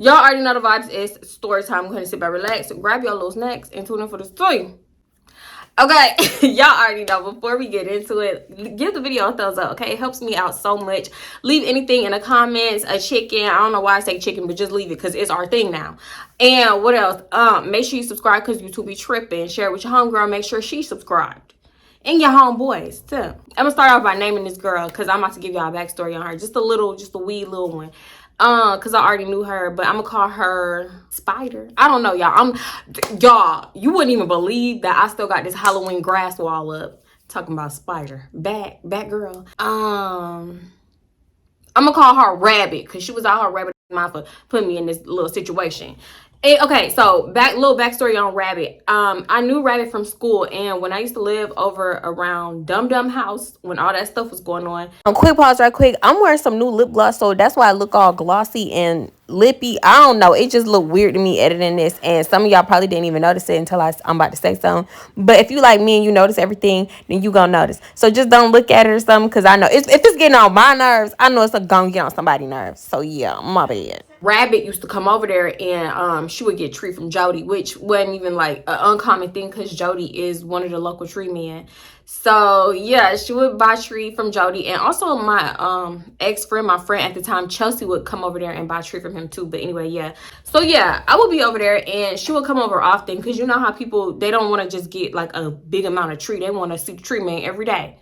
Y'all already know the vibes. It's story time. Go ahead and sit back, relax, grab your little snacks, and tune in for the story. Okay, y'all already know. Before we get into it, give the video a thumbs up, okay? It helps me out so much. Leave anything in the comments, a chicken. I don't know why I say chicken, but just leave it because it's our thing now. And what else? Make sure you subscribe because YouTube be tripping. Share it with your homegirl. Make sure she subscribed. And your homeboys, too. I'm going to start off by naming this girl because I'm about to give y'all a backstory on her. Just a wee little one. Because I already knew her, but I'm going to call her Spider. I don't know, y'all. Y'all, you wouldn't even believe that I still got this Halloween grass wall up. Talking about Spider. Back girl. I'm going to call her Rabbit because she was out her rabbit mouth for putting me in this little situation. Okay, so little backstory on Rabbit. I knew Rabbit from school, and when I used to live over around Dum Dum House, when all that stuff was going on. Quick pause, right quick. I'm wearing some new lip gloss, so that's why I look all glossy and lippy. I don't know. It just looked weird to me editing this, and some of y'all probably didn't even notice it until I'm about to say something. But if you like me and you notice everything, then you gonna notice. So just don't look at it or something, because I know if it's getting on my nerves, I know it's gonna get on somebody's nerves. So yeah, my bad. Rabbit used to come over there and she would get tree from Jody, which wasn't even like an uncommon thing because Jody is one of the local tree men. So yeah, she would buy tree from Jody, and also my ex-friend, my friend at the time, Chelsea, would come over there and buy tree from him too. But anyway, yeah. So yeah, I would be over there and she would come over often because you know how people, they don't want to just get like a big amount of tree. They want to see the tree man every day.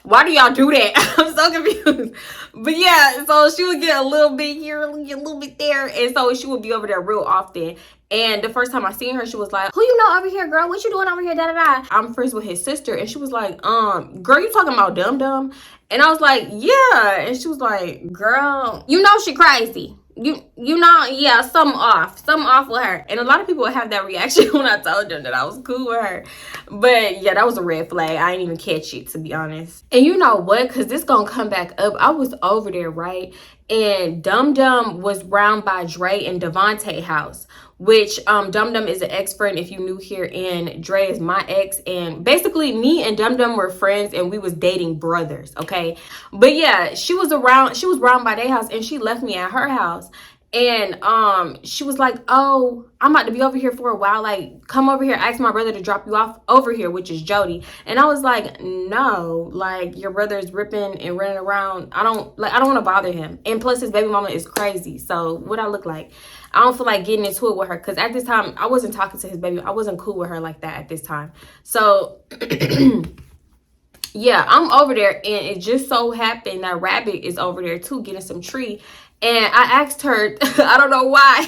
Why do y'all do that? I'm so confused. But yeah, so she would get a little bit here, a little bit there. And so she would be over there real often. And the first time I seen her, she was like, who you know over here, girl? What you doing over here? Da da da. I'm friends with his sister. And she was like, girl, you talking about Dum Dum? And I was like, yeah. And she was like, girl, you know she crazy. You know, yeah, something off with her. And a lot of people would have that reaction when I told them that I was cool with her. But yeah, that was a red flag. I didn't even catch it, to be honest. And you know what? Because this gonna come back up. I was over there, right? And Dum Dum was round by Dre and Devontae house, which Dum Dum is an ex-friend if you new here, and Dre is my ex. And basically me and Dum Dum were friends and we was dating brothers, okay? But yeah, she was round by their house and she left me at her house. And she was like, oh, I'm about to be over here for a while, like come over here, ask my brother to drop you off over here, which is Jody. And I was like, no, like your brother is ripping and running around. I don't want to bother him, and plus his baby mama is crazy, so what I look like, I don't feel like getting into it with her, because at this time I wasn't talking to his baby. I wasn't cool with her like that at this time. So yeah, I'm over there, and it just so happened that Rabbit is over there too, getting some tree. And I asked her, I don't know why,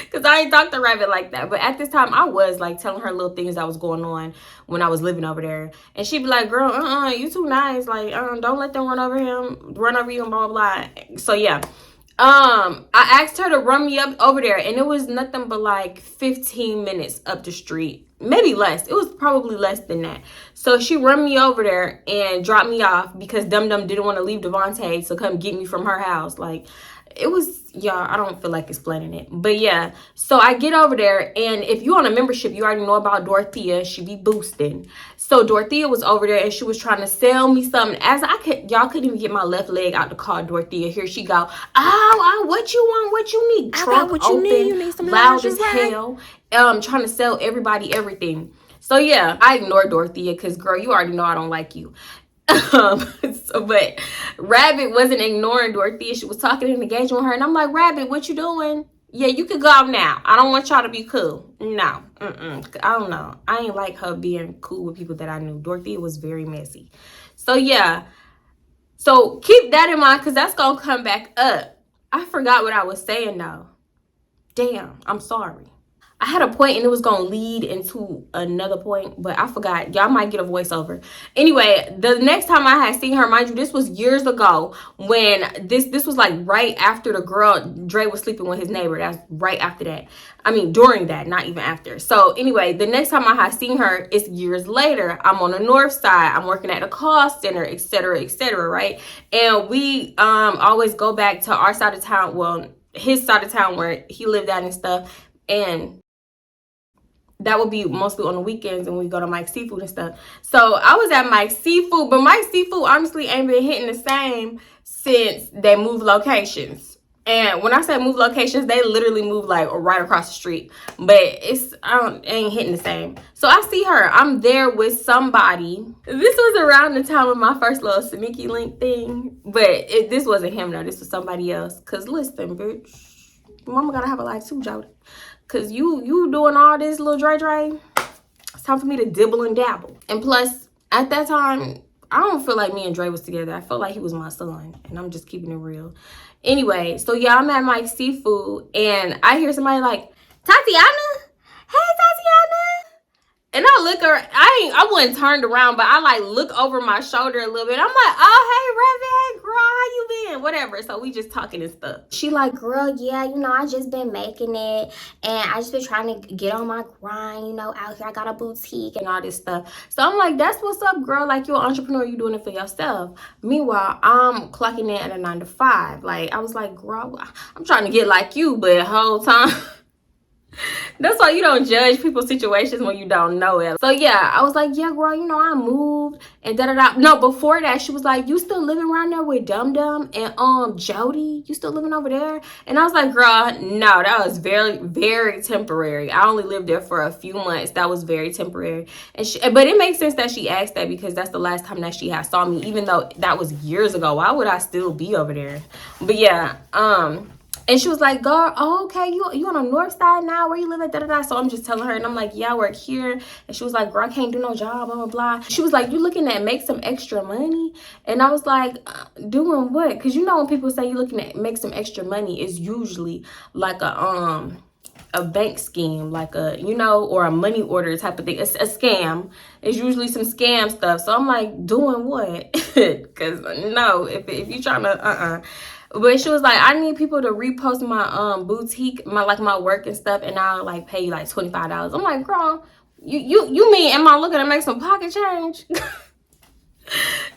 because I ain't talked to Rabbit like that. But at this time, I was like telling her little things that was going on when I was living over there. And she'd be like, girl, you too nice. Like, don't let them run over you and blah, blah, blah. So yeah. I asked her to run me up over there, and it was nothing but like 15 minutes up the street. Maybe less. It was probably less than that. So she run me over there and dropped me off because Dum Dum didn't want to leave Devontae to come get me from her house. Like, it was, y'all, I don't feel like explaining it. But yeah, so I get over there, and if you on a membership, you already know about Dorothea. She be boosting. So Dorothea was over there, and she was trying to sell me something. Y'all couldn't even get my left leg out the car, Dorothea. Here she go. Oh, what you want? What you need? Trunk what open, you need some loud as hell. Trying to sell everybody everything. So yeah, I ignored Dorothea because, girl, you already know I don't like you. But Rabbit wasn't ignoring Dorothea. She was talking and engaging with her, and I'm like, Rabbit, what you doing? Yeah, you could go out now. I don't want y'all to be cool. No, I don't know. I ain't like her being cool with people that I knew. Dorothea was very messy. So yeah, so keep that in mind because that's gonna come back up. I forgot what I was saying though. Damn, I'm sorry. I had a point and it was going to lead into another point, but I forgot. Y'all might get a voiceover. Anyway, the next time I had seen her, mind you, this was years ago when this was like right after the girl, Dre was sleeping with his neighbor. That's right after that. I mean, during that, not even after. So anyway, the next time I had seen her is years later. I'm on the north side. I'm working at a call center, etc., right? And we always go back to our side of town, well, his side of town where he lived at and stuff. And that would be mostly on the weekends when we go to Mike's Seafood and stuff. So I was at Mike's Seafood, but Mike's Seafood honestly ain't been hitting the same since they moved locations. And when I say move locations, they literally move like right across the street. But it ain't hitting the same. So I see her. I'm there with somebody. This was around the time of my first little sneaky link thing. But this wasn't him though. This was somebody else. Cause listen, bitch, mama gotta have a life too, Jody. Cause you doing all this little dray. It's time for me to dibble and dabble. And plus, at that time, I don't feel like me and Dre was together. I felt like he was my son. And I'm just keeping it real. Anyway, so yeah, I'm at Mike's Seafood. And I hear somebody like, Tatiana? Hey, Tatiana. And I look her, I wasn't turned around, but I like look over my shoulder a little bit. I'm like, oh, hey, Raven, girl, how you been? Whatever. So we just talking and stuff. She like, girl, yeah, you know, I just been making it. And I just been trying to get on my grind, you know, out here. I got a boutique and all this stuff. So I'm like, that's what's up, girl. Like, you're an entrepreneur. You doing it for yourself. Meanwhile, I'm clocking in at a 9 to 5. Like, I was like, girl, I'm trying to get like you, but the whole time... That's why you don't judge people's situations when you don't know it. So yeah, I was like, yeah, girl, you know, I moved and da-da-da. No, before that, she was like, you still living around there with Dum Dum and Jody? You still living over there? And I was like, girl, no, that was very, very temporary. I only lived there for a few months. That was very temporary. But it makes sense that she asked that because that's the last time that she had saw me, even though that was years ago. Why would I still be over there? But yeah, and she was like, girl, oh, okay, you on the north side now? Where you live at? Da-da-da. So I'm just telling her, and I'm like, yeah, I work here. And she was like, girl, I can't do no job, blah, blah, blah. She was like, you looking at make some extra money? And I was like, doing what? Because you know when people say you're looking at make some extra money, it's usually like a bank scheme, like a, you know, or a money order type of thing. It's a scam. It's usually some scam stuff. So I'm like, doing what? Because no, if you trying to, But she was like, I need people to repost my boutique, my work and stuff, and I'll like pay you like $25. I'm like, girl, you mean am I looking to make some pocket change? That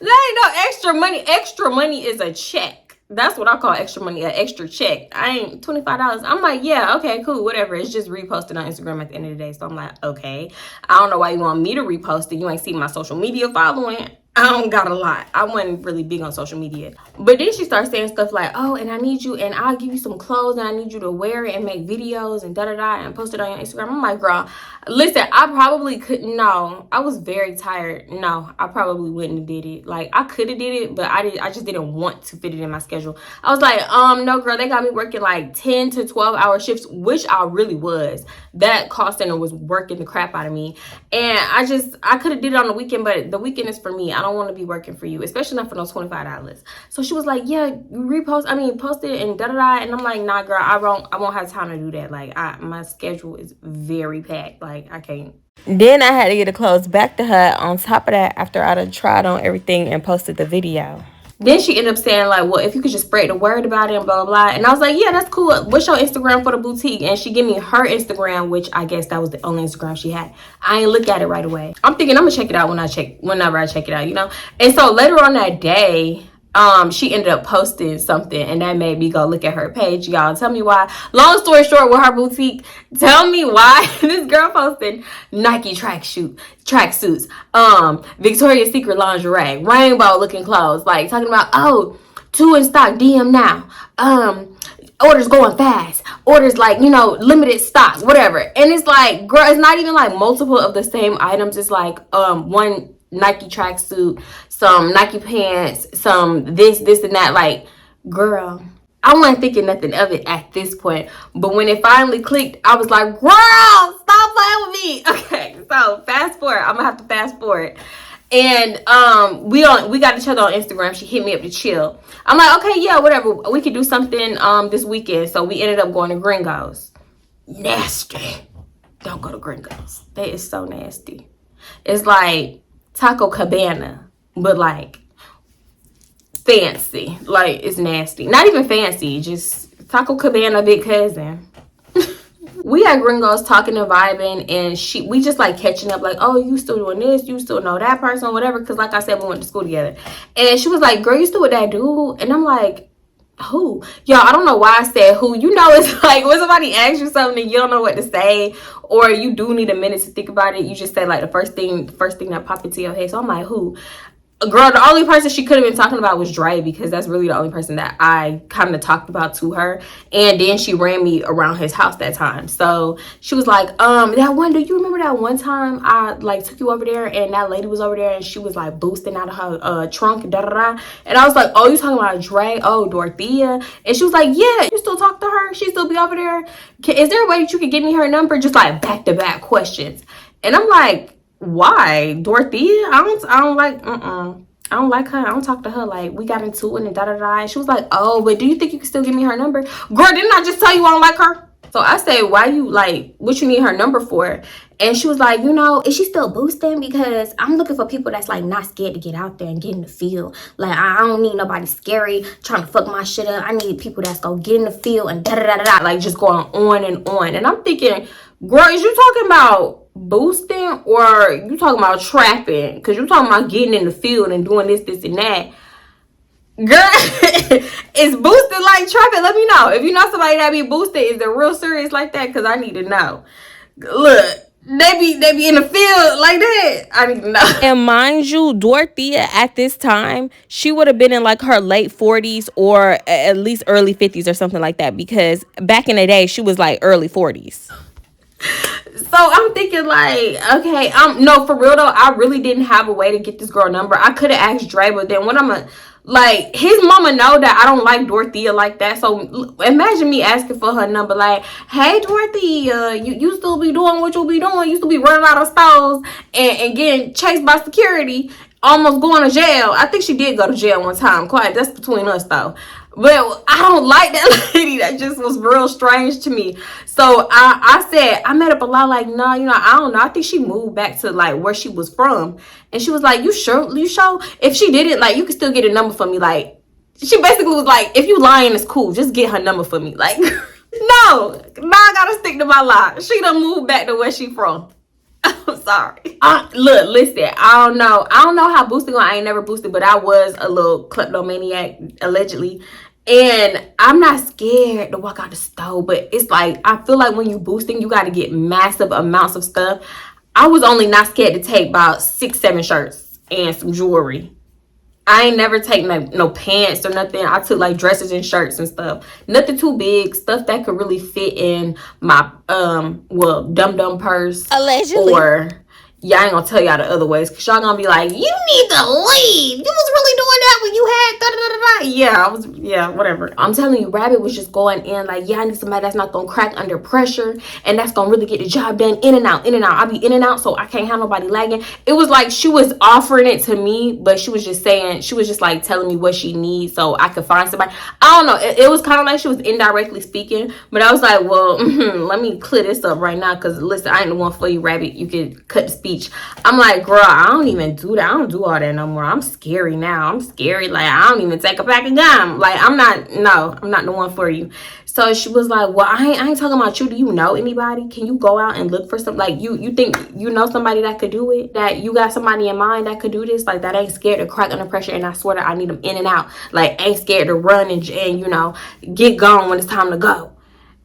ain't no extra money. Extra money is a check. That's what I call extra money, an extra check. I ain't $25. I'm like, yeah, okay, cool, whatever. It's just reposted on Instagram at the end of the day. So I'm like, okay. I don't know why you want me to repost it. You ain't see my social media following. I don't got a lot. I wasn't really big on social media. But then she starts saying stuff like, oh, and I need you, and I'll give you some clothes, and I need you to wear it and make videos and da-da-da and post it on your Instagram. I'm like, girl, listen, I probably couldn't. No, I was very tired. No, I probably wouldn't have did it. Like, I could have did it, but I just didn't want to fit it in my schedule. I was like, no, girl, they got me working like 10 to 12-hour shifts, which I really was. That call center was working the crap out of me. And I could have did it on the weekend, but the weekend is for me. I don't want to be working for you, especially not for those $25. So she was like, yeah, post it and da-da-da. And I'm like, nah, girl, I won't have time to do that. Like, my schedule is very packed. Like, I can't. Then I had to get the clothes back to her on top of that after I done tried on everything and posted the video. Then she ended up saying, like, well, if you could just spread the word about it and blah, blah, blah. And I was like, yeah, that's cool. What's your Instagram for the boutique? And she gave me her Instagram, which I guess that was the only Instagram she had. I ain't look at it right away. I'm thinking I'm going to check it out whenever I check it out, you know? And so later on that day, she ended up posting something, and that made me go look at her page. Y'all, tell me why. Long story short, with her boutique, tell me why this girl posted Nike tracksuits, Victoria's Secret lingerie, rainbow looking clothes, like talking about, oh, 2 in stock, DM now, orders going fast, orders like, you know, limited stocks, whatever. And it's like, girl, it's not even like multiple of the same items. It's like one Nike tracksuit, some Nike pants, some this and that. Like, girl, I wasn't thinking nothing of it at this point. But when it finally clicked, I was like, girl, stop playing with me. Okay, so fast forward. I'm gonna have to fast forward. And we got each other on Instagram. She hit me up to chill. I'm like, okay, yeah, whatever. We could do something this weekend. So we ended up going to Gringo's. Nasty. Don't go to Gringo's. That is so nasty. It's like Taco Cabana, but like fancy. Like, it's nasty. Not even fancy, just Taco Cabana big cousin. We at Gringo's talking and vibing, and we just like catching up, like, oh, you still doing this, you still know that person, whatever, because like I said, we went to school together. And she was like, girl, you still with that dude? And I'm like, who? Y'all, I don't know why I said who. You know, it's like when somebody asks you something and you don't know what to say, or you do need a minute to think about it, you just say like the first thing that popped into your head. So I'm like, who? girl, the only person she could have been talking about was Dre, because that's really the only person that I kind of talked about to her. And then she ran me around his house that time. So she was like, that one, do you remember that one time I like took you over there and that lady was over there and she was like boosting out of her trunk, da da da. And I was like, oh, you talking about Dre? Oh, Dorothea. And she was like, yeah, you still talk to her? She still be over there? Is there a way that you could give me her number? Just like back-to-back questions. And I'm like, why? Dorothea? I don't like, I don't like her. I don't talk to her. Like, we got into it and da da da. And she was like, oh, but do you think you can still give me her number? Girl, didn't I just tell you I don't like her? So I said, why you, like, what you need her number for? And she was like, you know, is she still boosting? Because I'm looking for people that's, like, not scared to get out there and get in the field. Like, I don't need nobody scary trying to fuck my shit up. I need people that's gonna get in the field and da da da da da. Like, just going on and on. And I'm thinking, girl, is you talking about boosting or you talking about trapping? Because you talking about getting in the field and doing this and that. Girl, is boosting like trapping? Let me know. If you know somebody that be boosted, is it real serious like that? Because I need to know. Look, they be in the field like that. I need to know. And mind you, Dorothea at this time, she would have been in like her late 40s or at least early 50s or something like that, because back in the day she was like early 40s. So I'm thinking like, okay, no, for real though, I really didn't have a way to get this girl number. I could have asked Dre, but then what like, his mama know that I don't like Dorothea like that. So imagine me asking for her number, like, hey Dorothea, you still be doing what you be doing? You still be running out of stores and getting chased by security, almost going to jail. I think she did go to jail one time. Quiet, that's between us though. But I don't like that lady. That just was real strange to me. So I said, I made up a lie like, no, you know, I don't know. I think she moved back to like where she was from. And she was like, you sure? You sure? If she didn't, like, you can still get a number for me. Like, she basically was like, if you lying, it's cool. Just get her number for me. Like, no, I gotta stick to my lie. She done moved back to where she from. I'm sorry. Look, listen, I don't know how boosting I ain't never boosted, but I was a little kleptomaniac allegedly. And I'm not scared to walk out the store, but it's like, I feel like when you boosting, you got to get massive amounts of stuff. I was only not scared to take about 6-7 shirts and some jewelry. I ain't never taken like no pants or nothing. I took like dresses and shirts and stuff. Nothing too big. Stuff that could really fit in my dum-dum purse. Allegedly. Or yeah, I ain't gonna tell y'all the other ways, because y'all gonna be like, you need to leave. You was really doing that when you had da-da-da-da-da. Yeah, whatever. I'm telling you, Rabbit was just going in like, yeah, I need somebody that's not gonna crack under pressure and that's gonna really get the job done, in and out. I'll be in and out, so I can't have nobody lagging. It was like she was offering it to me, but she was just like telling me what she needs so I could find somebody. I don't know. It was kind of like she was indirectly speaking, but I was like, well, let me clear this up right now, because listen, I ain't the one for you, Rabbit. You can cut the speech. I'm like, girl, I don't even do that. I don't do all that no more. I'm scary now. I'm scary. Like, I don't even take a pack of gum. Like, I'm not the one for you. So she was like, well, I ain't talking about you. Do you know anybody? Can you go out and look for some, like, you think you know somebody that could do it? That you got somebody in mind that could do this? Like, that ain't scared to crack under pressure, and I swear that I need them in and out. Like, ain't scared to run and you know, get gone when it's time to go.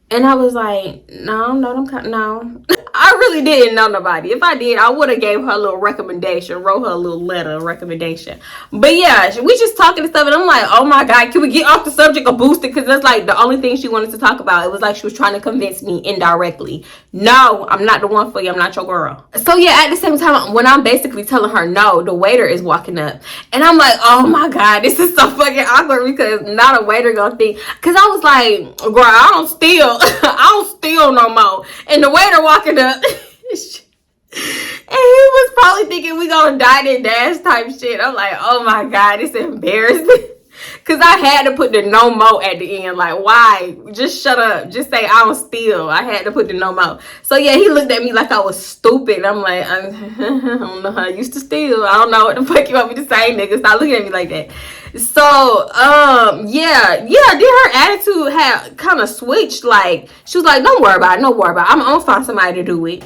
And I was like, no. I really didn't know nobody. If I did, I would have gave her a little recommendation, wrote her a little letter of recommendation. But yeah, we just talking and stuff, and I'm like, oh my God, can we get off the subject of boosting? Because that's like the only thing she wanted to talk about. It was like she was trying to convince me indirectly. No, I'm not the one for you. I'm not your girl. So yeah, at the same time, when I'm basically telling her no, the waiter is walking up. And I'm like, oh my God, this is so fucking awkward, because not a waiter gonna think. Because I was like, girl, I don't steal. I don't steal no more. And the waiter walking up. And he was probably thinking we gonna dine and dash type shit. I'm like, oh my God, it's embarrassing. Because I had to put the no mo at the end. Like, why? Just shut up. Just say I don't steal. I had to put the no mo. So yeah, he looked at me like I was stupid. I'm like, I don't know how I used to steal. I don't know what the fuck you want me to say, nigga. Stop looking at me like that. So yeah, then her attitude had kind of switched. Like, she was like, don't worry about it. I'm gonna find somebody to do it.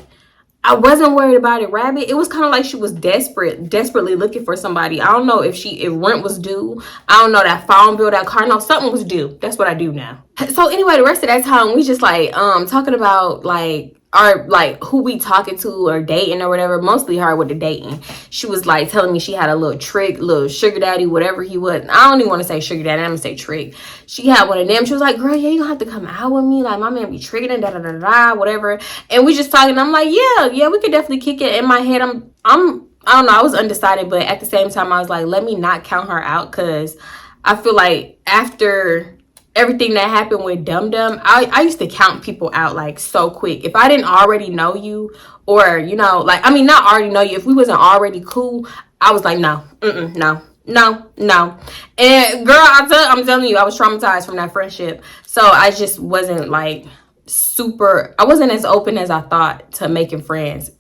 I wasn't worried about it, Rabbit. It was kind of like she was desperately looking for somebody. I don't know if rent was due. I don't know, that phone bill, that car. No, something was due. That's what I do now. So anyway, the rest of that time we just like talking about like our like who we talking to or dating or whatever, mostly her with the dating. She was like telling me she had a little trick, little sugar daddy, whatever he was. I don't even want to say sugar daddy, I'm gonna say trick. She had one of them. She was like, girl, yeah, you gonna have to come out with me, like my man be tricking and da da da da whatever. And we just talking. I'm like, yeah, we could definitely kick it. In my head, I don't know, I was undecided, but at the same time I was like, let me not count her out, because I feel like after everything that happened with Dum Dum, I used to count people out like so quick. If I didn't already know you, or you know, like, I mean, not already know you, if we wasn't already cool, I was like, no, no. And girl, I'm telling you, I was traumatized from that friendship. So I just wasn't like I wasn't as open as I thought to making friends,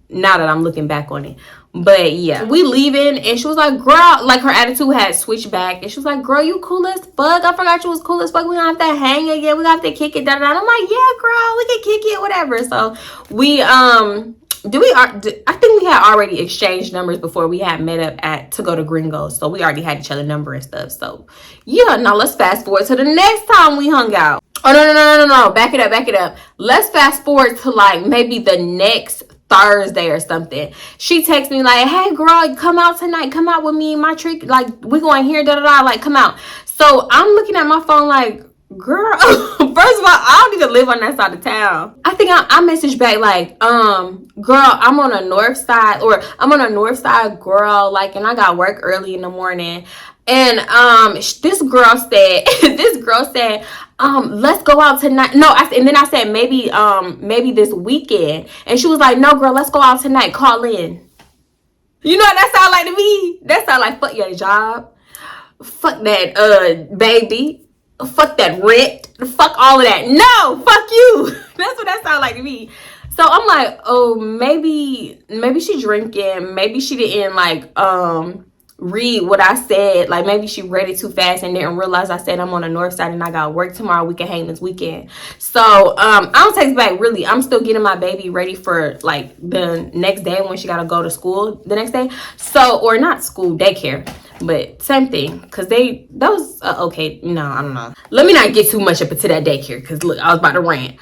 now that I'm looking back on it. But yeah, we leaving, and she was like, girl, like her attitude had switched back, and she was like, girl, you cool as fuck. I forgot you was cool as fuck. We gonna have to hang again. We gonna have to kick it, da da da. I'm like, yeah, girl, we can kick it, whatever. So we I think we had already exchanged numbers before we had met up to go to Gringos. So we already had each other number and stuff. So yeah, now let's fast forward to the next time we hung out. Oh no. Back it up. Let's fast forward to like maybe the next Thursday or something. She texts me like, hey girl, come out tonight, come out with me and my trick, like we going here, da da da, like come out. So I'm looking at my phone like, girl, first of all, I don't even live on that side of town. I think I messaged back like, girl, I'm on a north side, girl, like, and I got work early in the morning. And this girl said, let's go out tonight. No, and then I said maybe this weekend. And she was like, no, girl, let's go out tonight. Call in. You know what that sound like to me? That sound like fuck your job, fuck that baby, fuck that rent, fuck all of that. No, fuck you. That's what that sound like to me. So I'm like, oh, maybe she drinking. Maybe she didn't like read what I said. Like maybe she read it too fast and didn't realize I said I'm on the north side and I got work tomorrow. We can hang this weekend. So I don't text back really. I'm still getting my baby ready for like the next day when she gotta go to school the next day. So, or not school, daycare. But same thing, because okay, no, I don't know. Let me not get too much up into that daycare, because look, I was about to rant.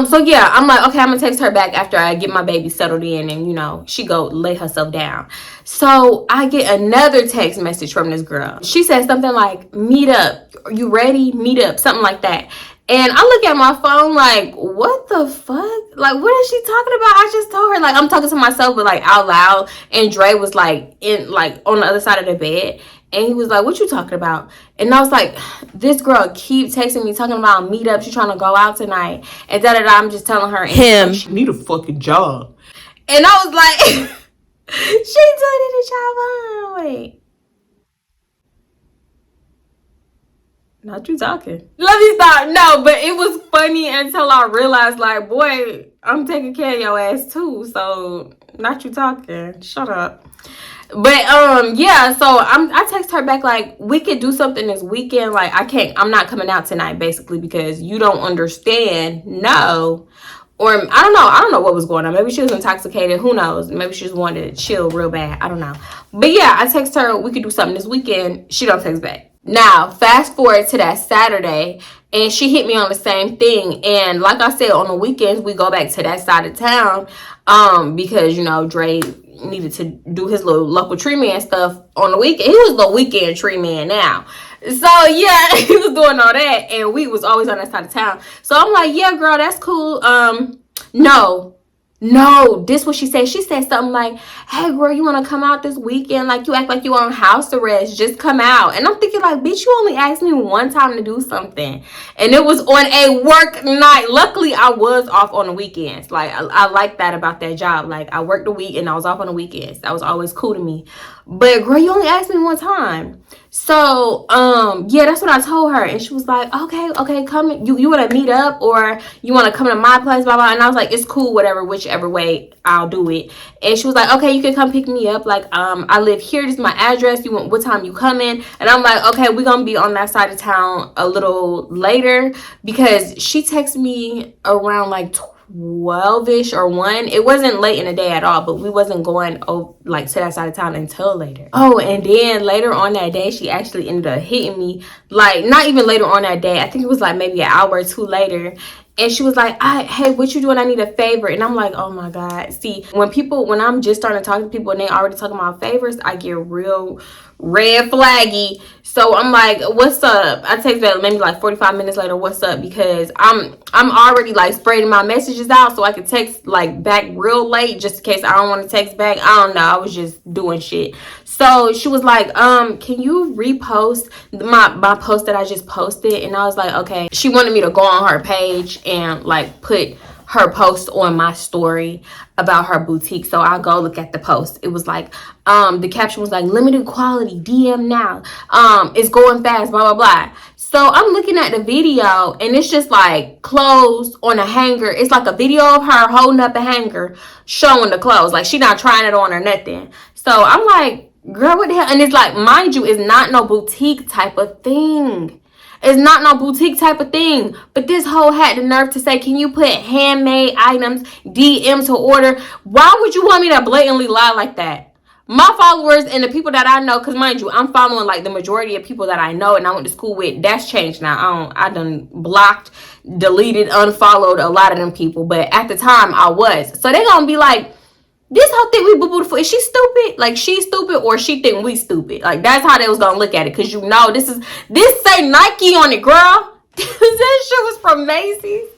So yeah, I'm like, okay, I'm gonna text her back after I get my baby settled in and, you know, she go lay herself down. So I get another text message from this girl. She said something like, meet up. Are you ready? Meet up. Something like that. And I look at my phone like, what the fuck? Like, what is she talking about? I just told her, like, I'm talking to myself, but like out loud. And Dre was like on the other side of the bed. And he was like, what you talking about? And I was like, this girl keep texting me talking about meetup. She's trying to go out tonight. And da-da-da, I'm just telling her. Him. She need a fucking job. And I was like, she took it a job. Wait. Not you talking. Let me stop. No, but it was funny until I realized, like, boy, I'm taking care of your ass too. So, not you talking. Shut up. But yeah, so I text her back like, we could do something this weekend. Like, I'm not coming out tonight, basically, because you don't understand. No. Or I don't know what was going on. Maybe she was intoxicated. Who knows? Maybe she just wanted to chill real bad. I don't know. But yeah, I text her, we could do something this weekend. She don't text back. Now, fast forward to that Saturday, and she hit me on the same thing. And like I said, on the weekends, we go back to that side of town because, you know, Dre needed to do his little local tree man stuff on the weekend. He was the weekend tree man now. So, yeah, he was doing all that, and we was always on that side of town. So, I'm like, yeah, girl, that's cool. No, this what she said. She said something like, hey, girl, you want to come out this weekend? Like, you act like you on house arrest. Just come out. And I'm thinking, like, bitch, you only asked me one time to do something. And it was on a work night. Luckily, I was off on the weekends. Like, I like that about that job. Like, I worked the week and I was off on the weekends. That was always cool to me. But, girl, you only asked me one time. So, yeah, that's what I told her. And she was like, okay, come. You want to meet up or you want to come to my place, blah, blah. And I was like, it's cool, whatever, whichever way, I'll do it. And she was like, okay, you can come pick me up. Like, I live here. This is my address. What time you coming? And I'm like, okay, we're going to be on that side of town a little later, because she texted me around like 12ish or 1. It wasn't late in the day at all, but we wasn't going like to that side of town until later. Oh, and then later on that day, she actually ended up hitting me. Like, not even later on that day, I think it was like maybe an hour or two later. And she was like, hey, what you doing? I need a favor. And I'm like, oh my God. See, when I'm just starting to talk to people and they already talking about favors, I get real red flaggy. So I'm like, what's up? I text that maybe like 45 minutes later, what's up? Because I'm already like spreading my messages out so I can text like back real late just in case I don't want to text back. I don't know. I was just doing shit. So she was like, can you repost my post that I just posted? And I was like, okay. She wanted me to go on her page and like put her post on my story about her boutique. So I go look at the post. It was like, the caption was like, limited quality, DM now. It's going fast, blah, blah, blah. So I'm looking at the video and it's just like clothes on a hanger. It's like a video of her holding up a hanger showing the clothes. Like she not trying it on or nothing. So I'm like, girl, what the hell? And it's like, mind you, it's not no boutique type of thing. It's not no boutique type of thing. But this hoe had the nerve to say, can you put handmade items, DM to order? Why would you want me to blatantly lie like that? My followers and the people that I know, because mind you, I'm following like the majority of people that I know and I went to school with. That's changed now. I done blocked, deleted, unfollowed a lot of them people. But at the time, I was. So they gonna be like, this whole thing we boo-boo for, is she stupid? Like she's stupid or she think we stupid? Like that's how they was gonna look at it. Cause you know this say Nike on it, girl. This shit was from Macy's.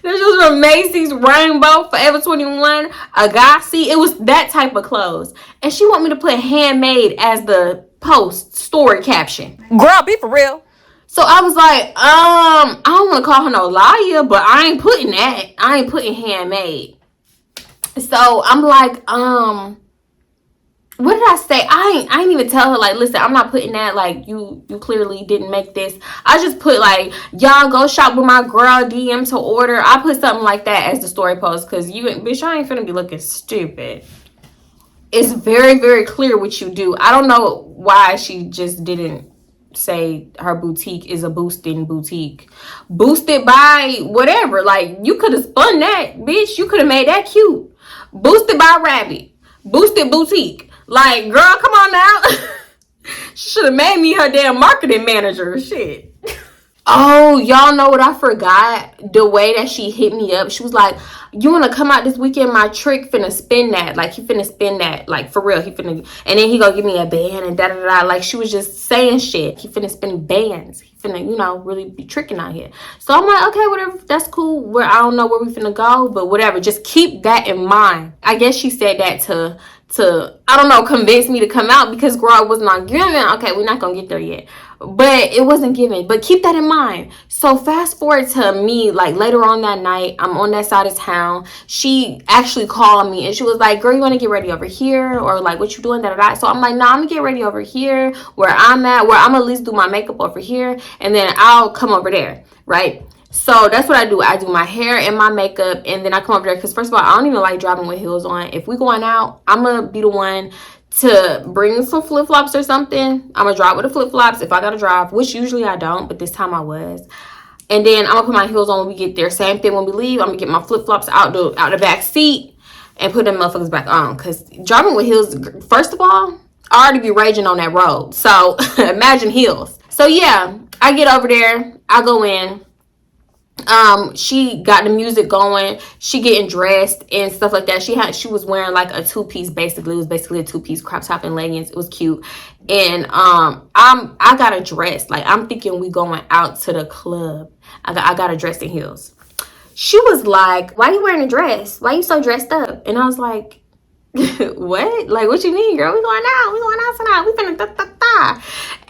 This was from Macy's, Rainbow, Forever 21, Agassi. It was that type of clothes. And she want me to put handmade as the post story caption. Girl, be for real. So I was like, I don't want to call her no liar, but I ain't putting that. I ain't putting handmade. So I'm like, what did I say? I ain't even tell her like, listen, I'm not putting that. Like you clearly didn't make this. I just put like, y'all go shop with my girl, DM to order. I put something like that as the story post because bitch, I ain't finna be looking stupid. It's very, very clear what you do. I don't know why she just didn't say her boutique is a boosting boutique. Boosted by whatever. Like you could have spun that, bitch. You could have made that cute. Boosted by Rabbit. Boosted boutique. Like, girl, come on now. She should have made me her damn marketing manager. Shit. Oh, y'all know what I forgot? The way that she hit me up. She was like, you want to come out this weekend? My trick finna spin that. Like, he finna spin that. Like, for real. He finna. And then he gonna give me a band and da-da-da. Like, she was just saying shit. He finna spin bands. He finna, you know, really be tricking out here. So I'm like, okay, whatever. That's cool. I don't know where we finna go. But whatever. Just keep that in mind. I guess she said that to I don't know, convince me to come out because girl was not giving. Okay, we're not gonna get there yet, but it wasn't given. But keep that in mind. So fast forward to me, like later on that night, I'm on that side of town. She actually called me and she was like, girl, you want to get ready over here, or like what you doing, that. So I'm like, no, I'm gonna get ready over here where I'm at, where I'm at least do my makeup over here, and then I'll come over there, right? So that's what I do. I do my hair and my makeup, and then I come over there because first of all, I don't even like driving with heels on. If we going out, I'm gonna be the one to bring some flip-flops or something. I'm gonna drive with the flip-flops if I gotta drive, which usually I don't, but this time I was. And then I'm gonna put my heels on when we get there. Same thing when we leave. I'm gonna get my flip-flops out the back seat and put them motherfuckers back on. Because driving with heels, first of all, I already be raging on that road. So imagine heels. So yeah, I get over there. I go in. She got the music going, she getting dressed and stuff like that. She was wearing like a two-piece, basically. It was basically a two-piece crop top and leggings. It was cute. And I got a dress. Like I'm thinking we going out to the club. I got a dress and heels. She was like, why you wearing a dress? Why you so dressed up? And I was like, what? Like, what you mean, girl? We going out tonight. We finna da.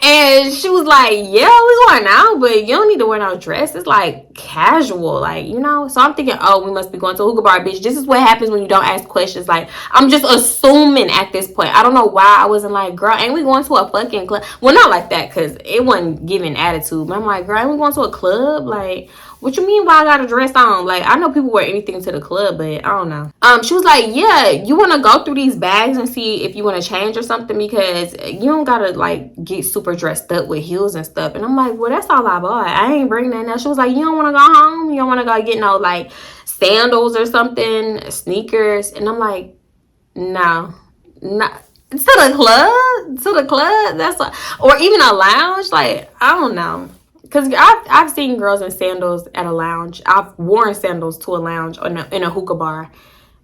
And she was like, yeah, we going out, but you don't need to wear no dress. It's like casual, like, you know. So I'm thinking, oh, we must be going to a hookah bar, bitch. This is what happens when you don't ask questions. Like, I'm just assuming at this point. I don't know why I wasn't like, girl, ain't we going to a fucking club? Well, not like that, because it wasn't giving attitude. But I'm like, girl, ain't we going to a club? Like, what you mean why I got a dress on? Like, I know people wear anything to the club, but I don't know. She was like, yeah, you want to go through these bags and see if you want to change or something, because you don't got to, like, get super dressed up with heels and stuff. And I'm like, well, that's all I bought. I ain't bringing that now. She was like, you don't want to go home? You don't want to go get no, like, sandals or something, sneakers? And I'm like, no, not to the club. That's what, or even a lounge. Like, I don't know. Because I've seen girls in sandals at a lounge. I've worn sandals to a lounge in a hookah bar,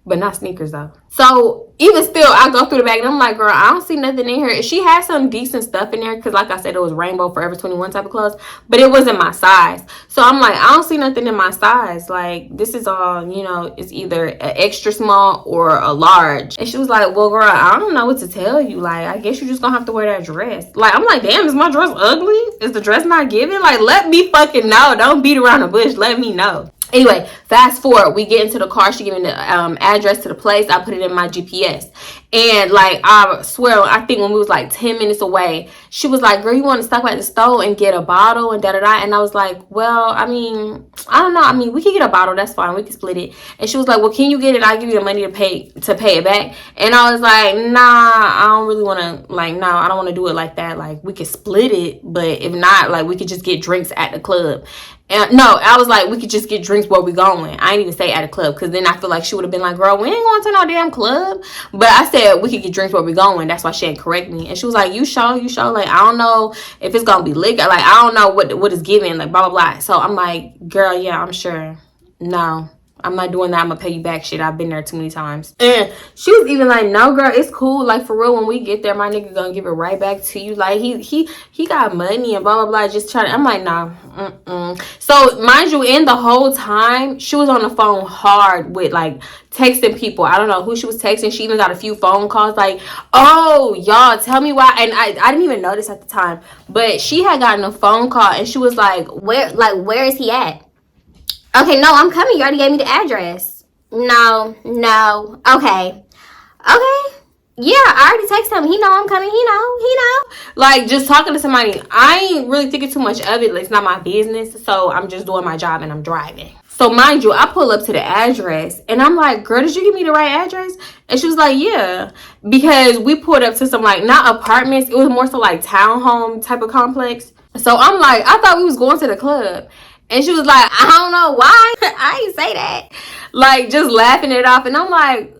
but not sneakers though. So even still, I go through the bag and I'm like, girl, I don't see nothing in here. She had some decent stuff in there because, like I said, it was Rainbow Forever 21 type of clothes, but it wasn't my size. So I'm like, I don't see nothing in my size. Like, this is all, you know, it's either an extra small or a large. And she was like, well, girl, I don't know what to tell you. Like, I guess you're just gonna have to wear that dress. Like, I'm like, damn, is my dress ugly? Is the dress not giving? Like, let me fucking know. Don't beat around the bush. Let me know. Anyway, fast forward, we get into the car. She gave me the address to the place. I put it in my GPS. And, like, I swear, I think when we was, like, 10 minutes away, she was like, girl, you want to stop at the store and get a bottle and da-da-da? And I was like, well, I mean, I don't know. I mean, we can get a bottle. That's fine. We can split it. And she was like, well, can you get it? I'll give you the money to pay it back. And I was like, nah, I don't really want to, like, no, I don't want to do it like that. Like, we could split it. But if not, like, we could just get drinks at the club. And no, I was like, we could just get drinks where we going. I ain't even say at a club, because then I feel like she would have been like, girl, we ain't going to no damn club. But I said we could get drinks where we going. That's why she didn't correct me. And she was like, you sure? Like, I don't know if it's gonna be liquor. Like, I don't know what is given. Like, blah blah blah. So I'm like, girl, yeah, I'm sure. No, I'm not doing that. I'm gonna pay you back. Shit, I've been there too many times. And she was even like, no, girl, it's cool. Like, for real, when we get there, my nigga gonna give it right back to you. Like, he got money and blah blah blah. Just trying. I'm like, nah. So mind you, in the whole time, she was on the phone hard with, like, texting people. I don't know who she was texting. She even got a few phone calls like, oh, y'all, tell me why. And I didn't even notice at the time, but she had gotten a phone call and she was like, where is he at? Okay, no, I'm coming. You already gave me the address. No. Okay. Yeah, I already texted him. He know I'm coming. He know. Like, just talking to somebody. I ain't really thinking too much of it. It's not my business. So I'm just doing my job and I'm driving. So mind you, I pull up to the address and I'm like, girl, did you give me the right address? And she was like, yeah. Because we pulled up to some, like, not apartments. It was more so like townhome type of complex. So I'm like, I thought we was going to the club. And she was like, I don't know why. I ain't say that. Like, just laughing it off. And I'm like,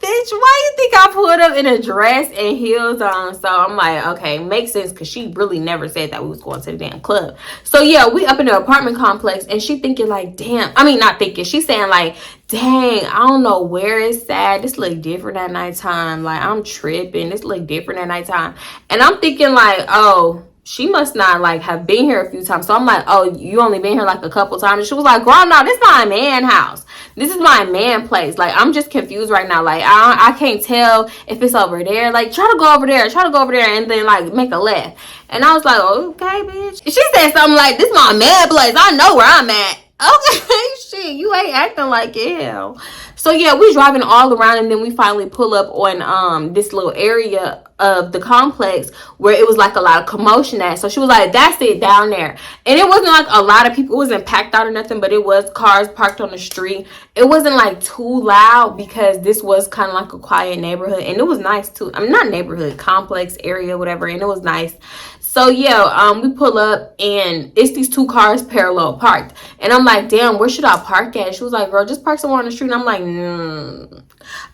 bitch, why you think I pulled up in a dress and heels on? So I'm like, okay, makes sense, because she really never said that we was going to the damn club. So yeah, we up in the apartment complex and she thinking like, damn, I mean, not thinking, she's saying like, dang, I don't know where it's at. This look different at nighttime. Like, I'm tripping. This look different at nighttime. And I'm thinking like, oh, she must not, like, have been here a few times. So I'm like, oh, you only been here like a couple times. And she was like, girl, no, this is my man house. This is my man place. Like, I'm just confused right now. Like, I can't tell if it's over there. Like, try to go over there. And then, like, make a left. And I was like, okay, bitch. She said something like, this is my man place. I know where I'm at. Okay, shit, you ain't acting like hell. So yeah, we driving all around and then we finally pull up on this little area of the complex where it was like a lot of commotion at. So she was like, that's it down there. And it wasn't like a lot of people, it wasn't packed out or nothing, but it was cars parked on the street. It wasn't like too loud because this was kind of like a quiet neighborhood, and it was nice too. I mean, not neighborhood, complex area, whatever, and it was nice. So yeah, we pull up and it's these two cars parallel parked. And I'm like, damn, where should I park at? She was like, girl, just park somewhere on the street. And I'm like,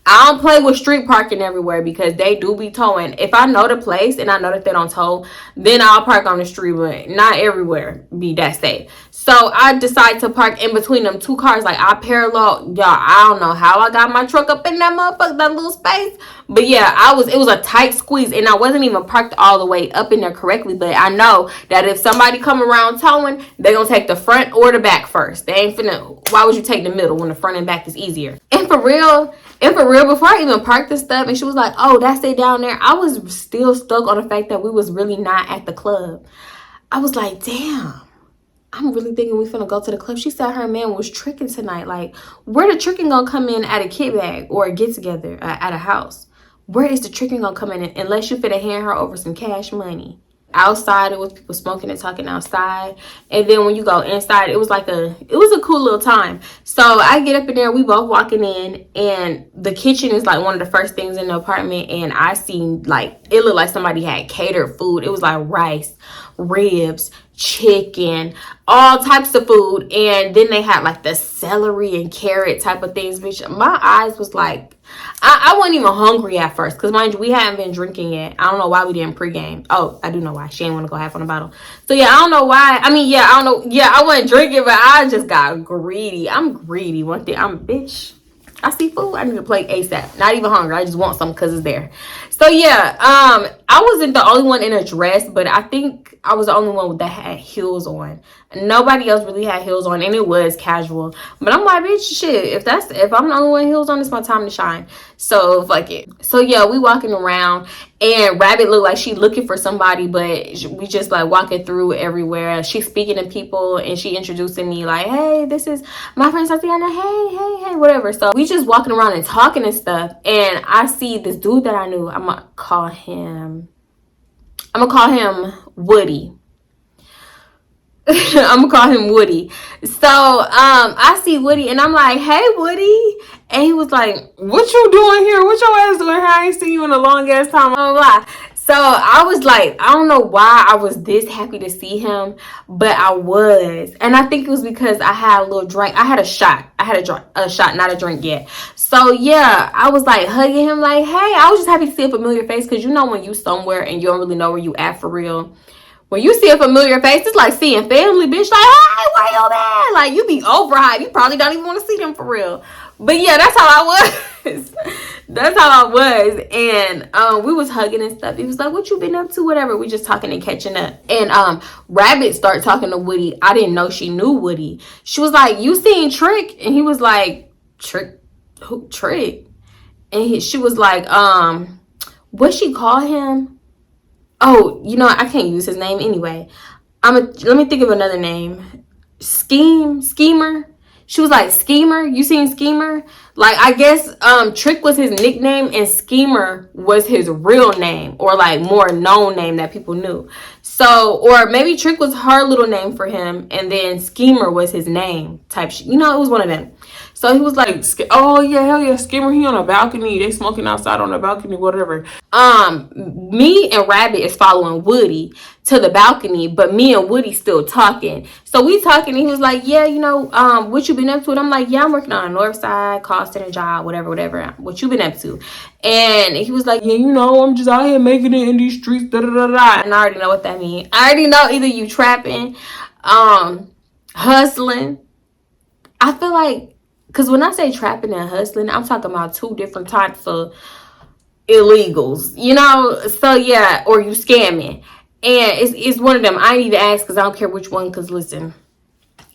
I don't play with street parking everywhere because they do be towing. If I know the place and I know that they don't tow, then I'll park on the street, but not everywhere be that safe. So I decide to park in between them two cars. Like, I parallel, y'all, I don't know how I got my truck up in that motherfucker, that little space. But yeah, it was a tight squeeze, and I wasn't even parked all the way up in there correctly. But I know that if somebody come around towing, they gonna take the front or the back first. They ain't finna, why would you take the middle when the front and back is easier? And for real, before I even parked this stuff, and she was like, oh, that's it down there, I was still stuck on the fact that we was really not at the club. I was like, damn, I'm really thinking we finna go to the club. She said her man was tricking tonight. Like, where the tricking gonna come in at a kickback or a get together at a house? Where is the tricking gonna come in unless you finna hand her over some cash money? Outside, it was people smoking and talking outside. And then when you go inside, it was a cool little time. So I get up in there, we both walking in, and the kitchen is like one of the first things in the apartment. And I seen, like, it looked like somebody had catered food. It was like rice, ribs, chicken, all types of food. And then they had like the celery and carrot type of things, bitch. My eyes was like, I wasn't even hungry at first, because mind you, we hadn't been drinking yet. I don't know why we didn't pregame. Oh, I do know why. She didn't want to go half on the bottle. So yeah, I don't know why. I mean, yeah, I don't know. Yeah, I wasn't drinking, but I just got greedy. I'm greedy. One thing, bitch. I see food, I need to play ASAP. Not even hungry. I just want some because it's there. So yeah, I wasn't the only one in a dress, but I think I was the only one that had heels on. Nobody else really had heels on, and it was casual. But I'm like, bitch, shit. If I'm the only one with heels on, it's my time to shine. So fuck it. So yeah, we walking around, and Rabbit looked like she looking for somebody, but we just like walking through everywhere. She's speaking to people, and she introducing me like, hey, this is my friend Tatiana. Hey, whatever. So we just walking around and talking and stuff, and I see this dude that I knew. I'm gonna call him Woody. I'm gonna call him Woody. So I see Woody, and I'm like, hey Woody. And he was like, what you doing here? What your ass doing here? I ain't seen you in a long ass time. Blah, blah, blah. So I was like, I don't know why I was this happy to see him, but I was. And I think it was because I had a little drink. I had a shot. I had a shot, not a drink yet. So yeah, I was like hugging him like, hey, I was just happy to see a familiar face, because you know when you somewhere and you don't really know where you at for real. When you see a familiar face, it's like seeing family, bitch. Like, hey, where you at? Like, you be overhyped. You probably don't even want to see them for real. But yeah, that's how I was. That's how I was. And we was hugging and stuff. He was like, what you been up to? Whatever. We just talking and catching up. And Rabbit started talking to Woody. I didn't know she knew Woody. She was like, you seen Trick? And he was like, Trick? Who? Trick? And she was like, what she call him? Oh, you know, I can't use his name anyway. Let me think of another name. Schemer. She was like, Schemer. You seen Schemer? Like, I guess Trick was his nickname and Schemer was his real name, or like more known name that people knew. So, or maybe Trick was her little name for him, and then Schemer was his name type shit. You know, it was one of them. So he was like, oh yeah, hell yeah, Skimmer, he on a balcony. They smoking outside on the balcony, whatever. Me and Rabbit is following Woody to the balcony, but me and Woody still talking. So we talking, and he was like, yeah, you know, what you been up to? And I'm like, yeah, I'm working on the north side, call center job, whatever. What you been up to? And he was like, yeah, you know, I'm just out here making it in these streets, da da da da. And I already know what that means. I already know either you trapping, hustling. I feel like, because when I say trapping and hustling, I'm talking about two different types of illegals, you know? So, yeah, or you scamming. And it's one of them. I need to ask because I don't care which one, because listen,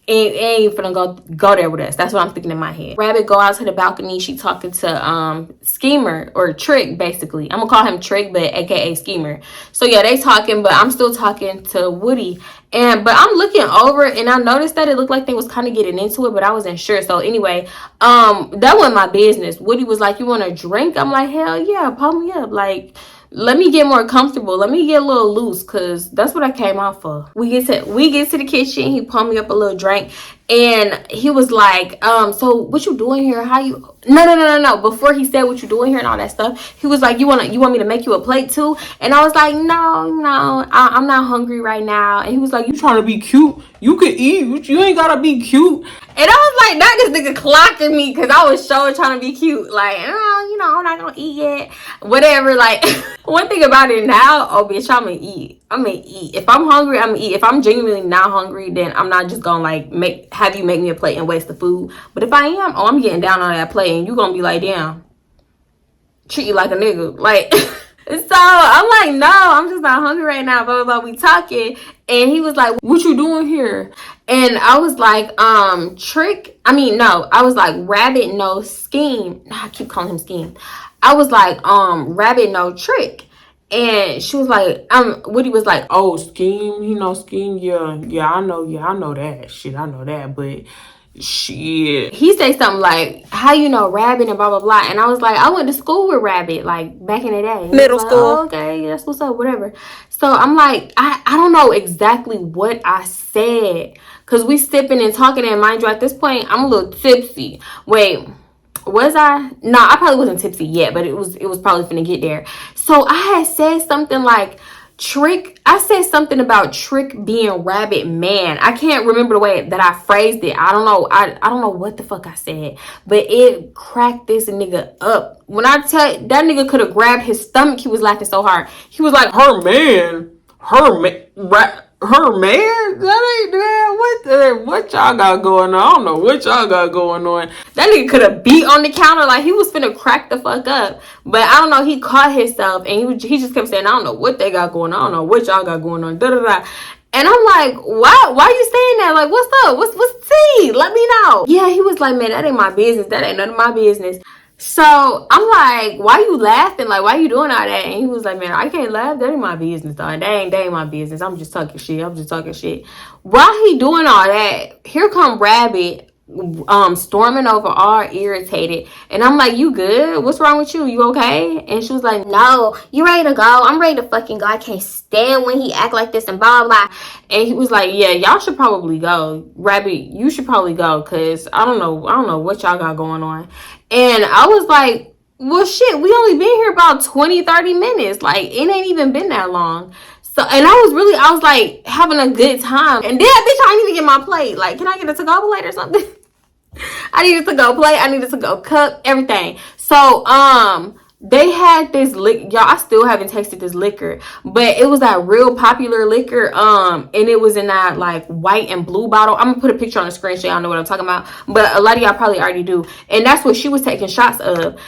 it ain't finna go there with us. That's what I'm thinking in my head. Rabbit go out to the balcony. She talking to Schemer, or Trick, basically. I'm gonna call him Trick, but aka Schemer. So yeah, they talking, but I'm still talking to Woody. But I'm looking over, and I noticed that it looked like they was kind of getting into it, but I wasn't sure. So anyway, that wasn't my business. Woody was like, you want a drink? I'm like, hell yeah, pump me up. Like, let me get more comfortable. Let me get a little loose, because that's what I came out for. We get to the kitchen. He pumped me up a little drink. And he was like, so what you doing here? How you... No. Before he said what you doing here and all that stuff, he was like, you want me to make you a plate too? And I was like, no, I'm not hungry right now. And he was like, you trying to be cute? You could eat. You ain't gotta be cute. And I was like, not this nigga clocking me, because I was sure trying to be cute. Like, you know, I'm not gonna eat yet. Whatever. Like, one thing about it now, oh bitch, I'm gonna eat. If I'm hungry, I'm gonna eat. If I'm genuinely not hungry, then I'm not just gonna like have you make me a plate and waste the food. But if I am, I'm getting down on that plate, and you gonna be like, damn, treat you like a nigga. Like, so I'm like, no, I'm just not hungry right now, blah, blah, blah. We talking, and he was like, what you doing here? And I was like, I was like, Rabbit, no, Scheme. I keep calling him Scheme. I was like, Rabbit, no, Trick. And she was like, Woody was like, oh, Scheme, Scheme, yeah, I know that, shit, I know that, but shit. He said something like, how you know Rabbit and blah, blah, blah. And I was like, I went to school with Rabbit, like, back in the day. Middle school. Oh, okay, that's what's up, whatever. So I'm like, I don't know exactly what I said, because we sipping and talking, and mind you, at this point, I'm a little tipsy. Wait, was I? No, I probably wasn't tipsy yet, but it was probably finna get there. So I had said something like, Trick, I said something about Trick being Rabbit Man. I can't remember the way that I phrased it. I don't know. I don't know what the fuck I said, but it cracked this nigga up. When I tell you, that nigga could have grabbed his stomach, he was laughing so hard. He was like, her man, her man, her man? That ain't that. What y'all got going on? I don't know what y'all got going on. That nigga could have beat on the counter like he was finna crack the fuck up. But I don't know. He caught himself and he just kept saying, I don't know what they got going on. I don't know what y'all got going on. Da da da. And I'm like, why you saying that? Like, what's up? What's the tea? Let me know. Yeah, he was like, man, that ain't my business. That ain't none of my business. So I'm like, why you laughing? Like, why you doing all that? And he was like, man, I can't laugh. That ain't my business, dog. That ain't my business. I'm just talking shit. While he doing all that, here come Rabbit storming over all irritated, and I'm like, you good? What's wrong with you? You okay? And she was like, no, you ready to go? I'm ready to fucking go. I can't stand when he act like this and blah blah. And he was like, yeah, y'all should probably go. Rabbit, you should probably go, because I don't know what y'all got going on. And I was like, well shit, we only been here about 20-30 minutes. Like, it ain't even been that long. So, and I was like having a good time. And then, bitch, I need to get my plate. Like, can I get a to-go plate or something? I needed to go plate. I needed to go cup, everything. So, they had this liquor. Y'all, I still haven't tasted this liquor, but it was that real popular liquor. And it was in that like white and blue bottle. I'm gonna put a picture on the screen so y'all know what I'm talking about. But a lot of y'all probably already do. And that's what she was taking shots of.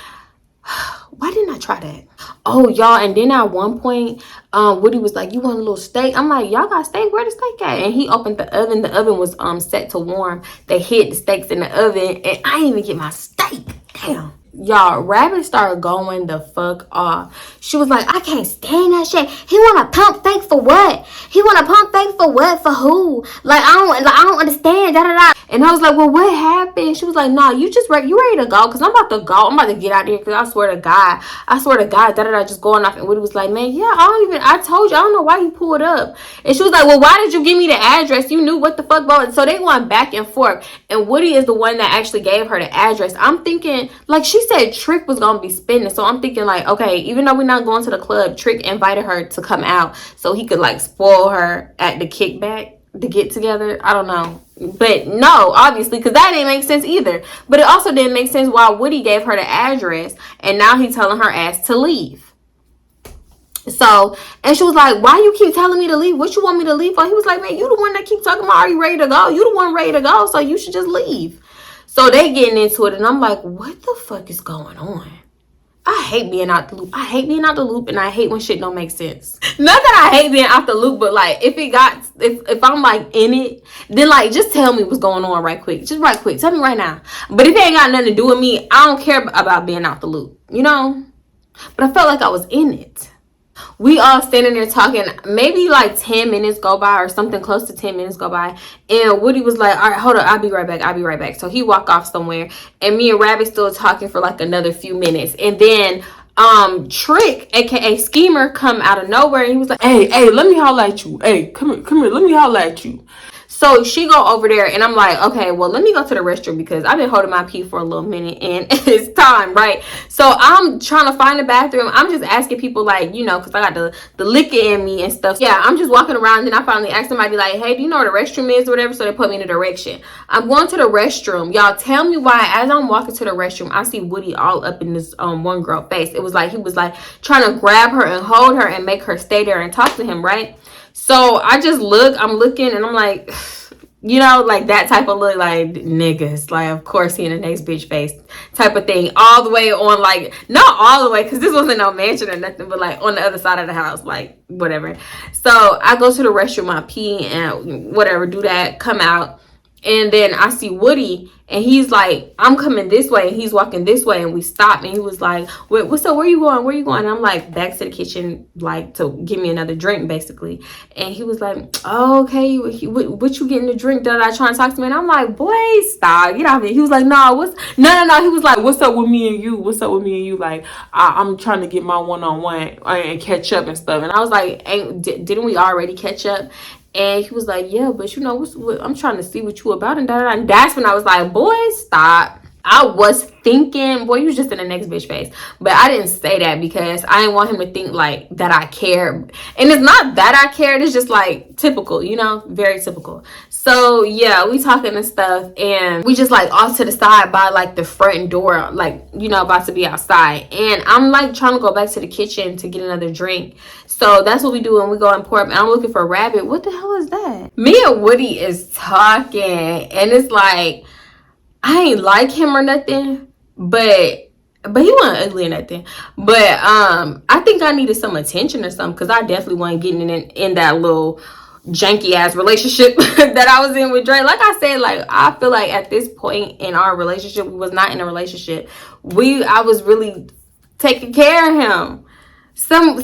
Why didn't I try that? Oh, y'all, and then at one point, Woody was like, you want a little steak? I'm like, y'all got steak? Where the steak at? And he opened the oven. The oven was set to warm. They hid the steaks in the oven, and I didn't even get my steak. Damn. Y'all, Rabbit started going the fuck off. She was like, I can't stand that shit. He want to pump fake for what? He want to pump fake for what? For who? Like, I don't understand. Da da da. And I was like, well, what happened? She was like, nah, you ready to go? Because I'm about to go. I'm about to get out of here. Because I swear to God, da da da, just going off. And Woody was like, man, yeah, I told you, I don't know why you pulled up. And she was like, well, why did you give me the address? You knew what the fuck about. So they went back and forth. And Woody is the one that actually gave her the address. I'm thinking, like, she said Trick was gonna be spending, so I'm thinking like, okay, even though we're not going to the club, Trick invited her to come out so he could like spoil her at the kickback, the get together. I don't know, but no, obviously, because that didn't make sense either. But it also didn't make sense why Woody gave her the address and now he's telling her ass to leave. So, and she was like, why you keep telling me to leave? What you want me to leave for? He was like, man, you the one that keep talking about, are you ready to go? You the one ready to go, so you should just leave. So they getting into it, and I'm like, what the fuck is going on? I hate being out the loop. And I hate when shit don't make sense. Not that I hate being out the loop, but like if I'm like in it, then like just tell me what's going on right quick. Just right quick. Tell me right now. But if it ain't got nothing to do with me, I don't care about being out the loop, you know? But I felt like I was in it. We all standing there talking, maybe like 10 minutes go by or something close to 10 minutes go by. And Woody was like, all right, hold up, I'll be right back. So he walked off somewhere, and me and Rabbit still talking for like another few minutes. And then Trick, aka Schemer, come out of nowhere, and he was like, hey, let me holler at you. Hey, come here, let me holler at you. So she go over there, and I'm like, okay, well, let me go to the restroom because I've been holding my pee for a little minute, and it's time, right? So I'm trying to find the bathroom. I'm just asking people, like, you know, because I got the liquor in me and stuff. Yeah, I'm just walking around, and I finally asked somebody, like, hey, do you know where the restroom is or whatever? So they put me in the direction. I'm going to the restroom. Y'all, tell me why, as I'm walking to the restroom, I see Woody all up in this one girl face. It was like he was, like, trying to grab her and hold her and make her stay there and talk to him, right? So I just I'm looking, and I'm like, you know, like that type of look, like niggas, like of course he in the next bitch face type of thing, all the way on, like not all the way because this wasn't no mansion or nothing, but like on the other side of the house, like whatever. So I go to the restroom, I pee and whatever, do that, come out, and then I see Woody, and he's like, I'm coming this way, and he's walking this way, and we stop, and he was like, what's up, where you going? And I'm like, back to the kitchen, like to give me another drink basically. And he was like, oh, okay, what you getting to drink? That I try and talk to me, and I'm like, boy, stop, get off it. He was like, no, he was like, what's up with me and you? Like, I'm trying to get my one-on-one and catch up and stuff. And I was like, didn't we already catch up? And he was like, yeah, but you know, I'm trying to see what you about and da da da. And that's when I was like, boy, stop. I was thinking, boy, you was just in the next bitch face. But I didn't say that because I didn't want him to think like that I cared. And it's not that I cared, it's just like typical, you know, very typical. So yeah, we talking and stuff, and we just like off to the side by like the front door, like, you know, about to be outside. And I'm like trying to go back to the kitchen to get another drink. So that's what we do when we go in port. I'm looking for a rabbit. What the hell is that? Me and Woody is talking, and it's like, I ain't like him or nothing, but he wasn't ugly or nothing. But I think I needed some attention or something, because I definitely wasn't getting in that little janky ass relationship that I was in with Dre. Like I said, like I feel like at this point in our relationship, we was not in a relationship. I was really taking care of him. Some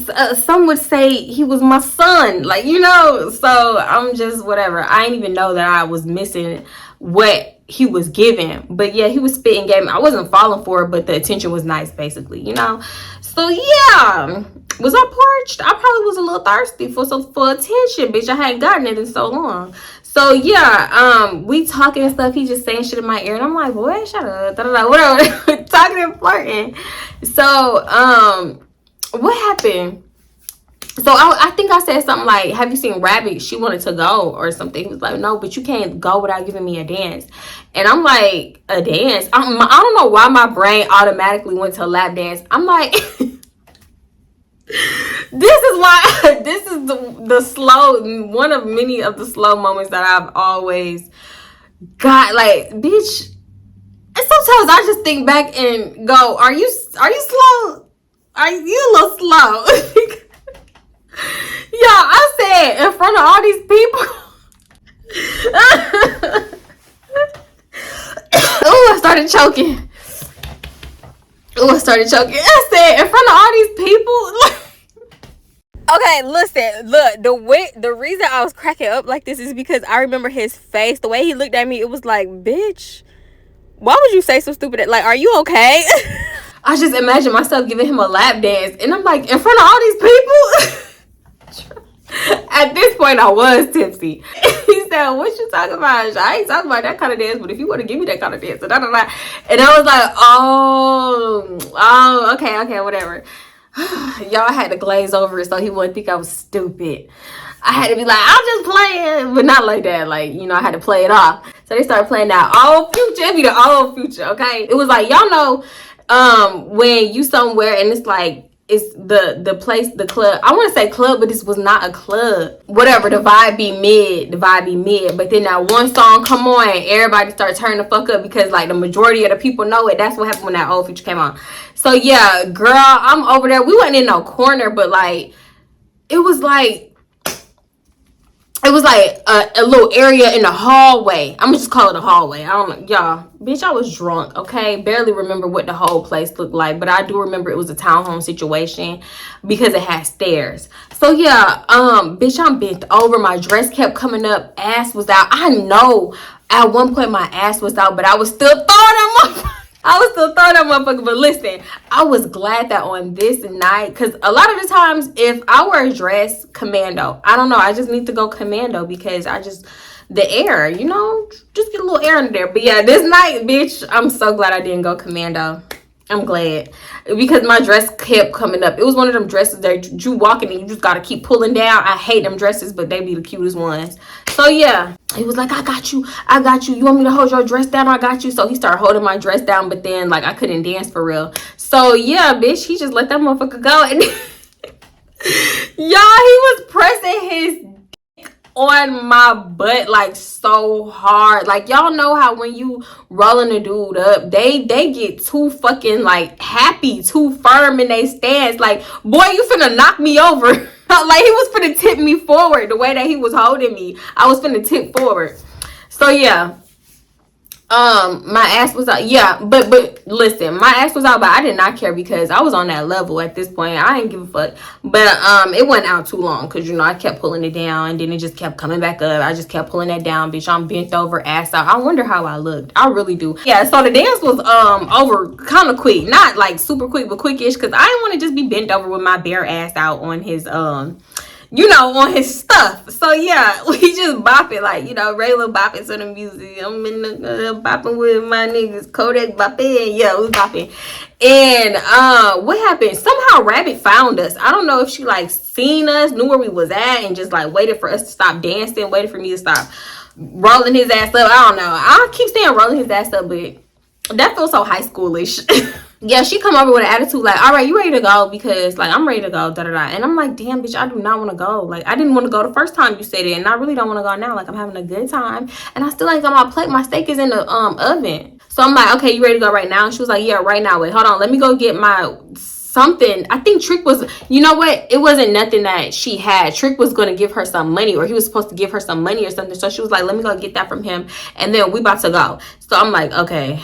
would say he was my son, like, you know. So I'm just whatever. I didn't even know that I was missing what he was giving. But yeah, he was spitting game. I wasn't falling for it, but the attention was nice, basically, you know. So yeah, was I parched? I probably was a little thirsty for attention, bitch. I hadn't gotten it in so long. So yeah, we talking and stuff. He just saying shit in my ear, and I'm like, boy, shut up, whatever. Talking and flirting. So what happened? So I think I said something like, have you seen Rabbit? She wanted to go or something. He was like, no, but you can't go without giving me a dance. And I'm like, a dance? I don't know why my brain automatically went to a lap dance. I'm like, this is the slow, one of many of the slow moments that I've always got. Like, bitch. And sometimes I just think back and go, are you slow? Are you a little slow? Yeah, I said in front of all these people. Oh, I started choking. I said in front of all these people. Okay, listen, look, the reason I was cracking up like this is because I remember his face, the way he looked at me. It was like, bitch, why would you say so stupid? Like, are you okay? I just imagine myself giving him a lap dance, and I'm like, in front of all these people. At this point, I was tipsy. He said, what you talking about? I ain't talking about that kind of dance, but if you want to give me that kind of dance, and I was like, oh, okay, whatever. Y'all had to glaze over it so he wouldn't think I was stupid. I had to be like, I'm just playing, but not like that. Like, you know, I had to play it off. So they started playing that old Future. It'd be the old Future, okay? It was like, y'all know, when you somewhere and it's like, it's the place, the club. I want to say club, but this was not a club. Whatever, the vibe be mid. But then that one song come on, and everybody starts turning the fuck up because like the majority of the people know it. That's what happened when that old Future came on. So yeah, girl, I'm over there. We wasn't in no corner, but like it was like a little area in the hallway. I'm gonna just call it a hallway. I don't know, y'all. Bitch, I was drunk, okay? Barely remember what the whole place looked like, but I do remember it was a townhome situation because it had stairs. So yeah, bitch, I'm bent over. My dress kept coming up. Ass was out. I know at one point my ass was out, but I was still throwing them up. But listen, I was glad that on this night, because a lot of the times if I wear a dress commando, I don't know, I just need to go commando because the air, you know, just get a little air in there. But yeah, this night, bitch, I'm so glad I didn't go commando. I'm glad, because my dress kept coming up. It was one of them dresses that you walking and you just gotta keep pulling down. I hate them dresses, but they be the cutest ones. So yeah, he was like, I got you. You want me to hold your dress down? I got you. So he started holding my dress down, but then like I couldn't dance for real. So yeah, bitch, he just let that motherfucker go. And y'all, he was pressing his on my butt like so hard. Like, y'all know how when you rolling a dude up, they get too fucking like happy, too firm in their stance. Like, boy, you finna knock me over. Like, he was finna tip me forward. The way that he was holding me, I was finna tip forward. So yeah, my ass was out. Yeah, but listen, my ass was out, but I did not care because I was on that level at this point. I didn't give a fuck. But it wasn't out too long because, you know, I kept pulling it down and then it just kept coming back up. I just kept pulling that down, bitch. I'm bent over, ass out. I wonder how I looked. I really do. Yeah, so the dance was over kind of quick. Not like super quick, but quickish, because I didn't want to just be bent over with my bare ass out on his on his stuff. So yeah, we just bopping, like, regular bopping to the music. I'm in the bopping with my niggas, Kodak bopping. Yeah, we bopping. And what happened? Somehow Rabbit found us. I don't know if she like seen us, knew where we was at, and just like waited for us to stop dancing, waited for me to stop rolling his ass up. I don't know. I keep saying rolling his ass up, but that feels so high schoolish. Yeah, she come over with an attitude like, all right, you ready to go? Because like, I'm ready to go, da-da-da. And I'm like, damn, bitch, I do not want to go. Like, I didn't want to go the first time you said it, and I really don't want to go now. Like, I'm having a good time, and I still ain't got my plate. My steak is in the oven. So I'm like, okay, you ready to go right now? And she was like, yeah, right now. Wait, hold on, let me go get my something. I think Trick was, you know what? It wasn't nothing that she had. Trick was going to give her some money, or he was supposed to give her some money or something. So she was like, let me go get that from him, and then we about to go. So I'm like, okay.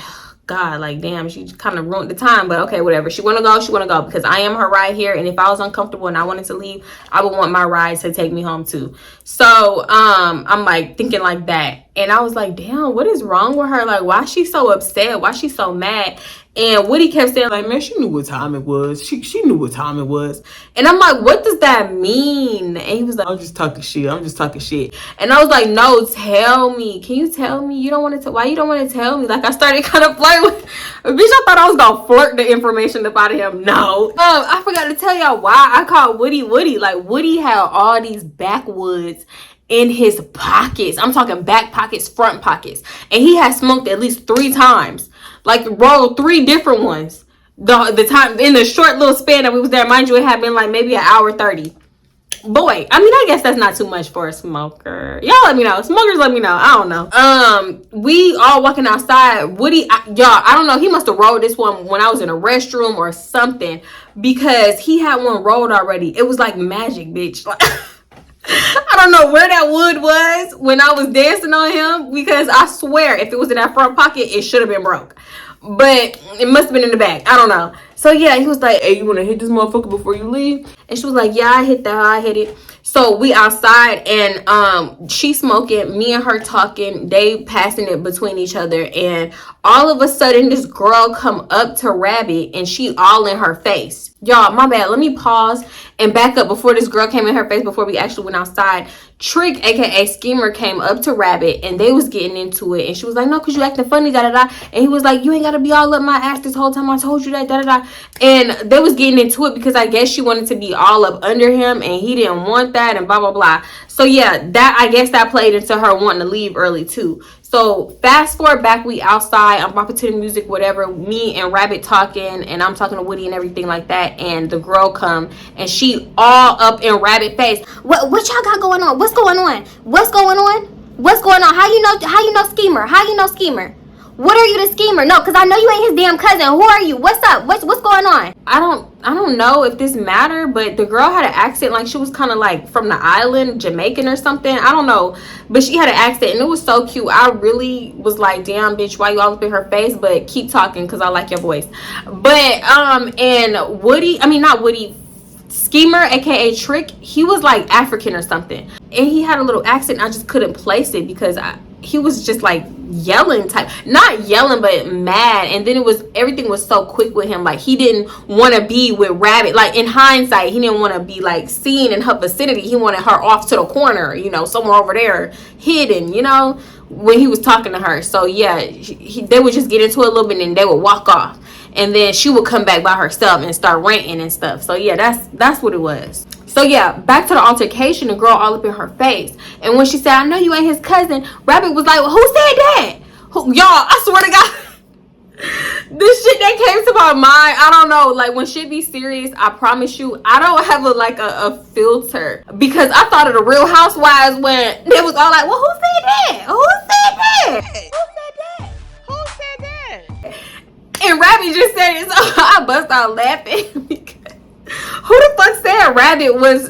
God, like, damn, she kind of ruined the time, but okay, whatever. She want to go, because I am her ride here, and if I was uncomfortable and I wanted to leave, I would want my ride to take me home too. So I'm like thinking like that, and I was like, damn, what is wrong with her? Like, why is she so upset? Why is she so mad? And Woody kept saying, like, man, she knew what time it was. She knew what time it was. And I'm like, what does that mean? And he was like, I'm just talking shit. And I was like, no, tell me. Can you tell me? You don't want to why you don't want to tell me? Like, I started kind of flirting with, bitch, I thought I was going to flirt the information up out of him. No. I forgot to tell y'all why I called Woody. Like, Woody had all these backwoods in his pockets. I'm talking back pockets, front pockets. And he had smoked at least 3 times. Like, rolled 3 different ones. The time in the short little span that we was there, mind you, it had been like maybe an hour 30. Boy, I mean, I guess that's not too much for a smoker. Y'all let me know. Smokers, let me know. I don't know. We all walking outside. Woody, y'all, I don't know. He must have rolled this one when I was in a restroom or something, because he had one rolled already. It was like magic, bitch. Like, I don't know where that wood was when I was dancing on him, because I swear if it was in that front pocket, it should have been broke. But it must have been in the back. I don't know. So yeah, he was like, hey, you want to hit this motherfucker before you leave? And she was like, yeah, I hit that. I hit it. So we outside, and she smoking, me and her talking, they passing it between each other, and all of a sudden this girl come up to Rabbit, and she all in her face. Y'all, my bad, let me pause and back up before this girl came in her face, before we actually went outside. Trick, aka Schemer, came up to Rabbit, and they was getting into it, and she was like, no, because you acting funny, da-da-da. And he was like, you ain't got to be all up my ass this whole time. I told you that, da-da-da. And they was getting into it because I guess she wanted to be all up under him, and he didn't want that, and blah, blah, blah. So yeah, that, I guess that played into her wanting to leave early too. So fast forward back, we outside, I'm bopping to the music, whatever, me and Rabbit talking, and I'm talking to Woody and everything like that, and the girl come, and she all up in Rabbit face. What y'all got going on? What's going on? How you know Schemer? How you know Schemer? What are you, the schemer? No, because I know you ain't his damn cousin. Who are you? What's up? What's going on? I don't know if this matter, but the girl had an accent, like she was kind of like from the island, Jamaican or something. I don't know, but she had an accent, and it was so cute. I really was like, damn, bitch, why you all up in her face? But keep talking, because I like your voice. But and Woody, I mean not Woody, Schemer, aka Trick, he was like African or something, and he had a little accent. I just couldn't place it because he was just like yelling type, not yelling but mad. And then everything was so quick with him, like he didn't want to be with Rabbit. Like in hindsight, he didn't want to be like seen in her vicinity. He wanted her off to the corner, somewhere over there hidden, when he was talking to her. So yeah, they would just get into it a little bit, and they would walk off, and then she would come back by herself and start ranting and stuff. So yeah, that's what it was. So yeah, back to the altercation, the girl all up in her face. And when she said, I know you ain't his cousin, Rabbit was like, well, who said that? Y'all, I swear to God, this shit that came to my mind, I don't know. Like when shit be serious, I promise you, I don't have a filter. Because I thought of the Real Housewives when they was all like, well, who said that? Who said that? Who said that? And Rabbit just said it, so I bust out laughing because who the fuck said Rabbit was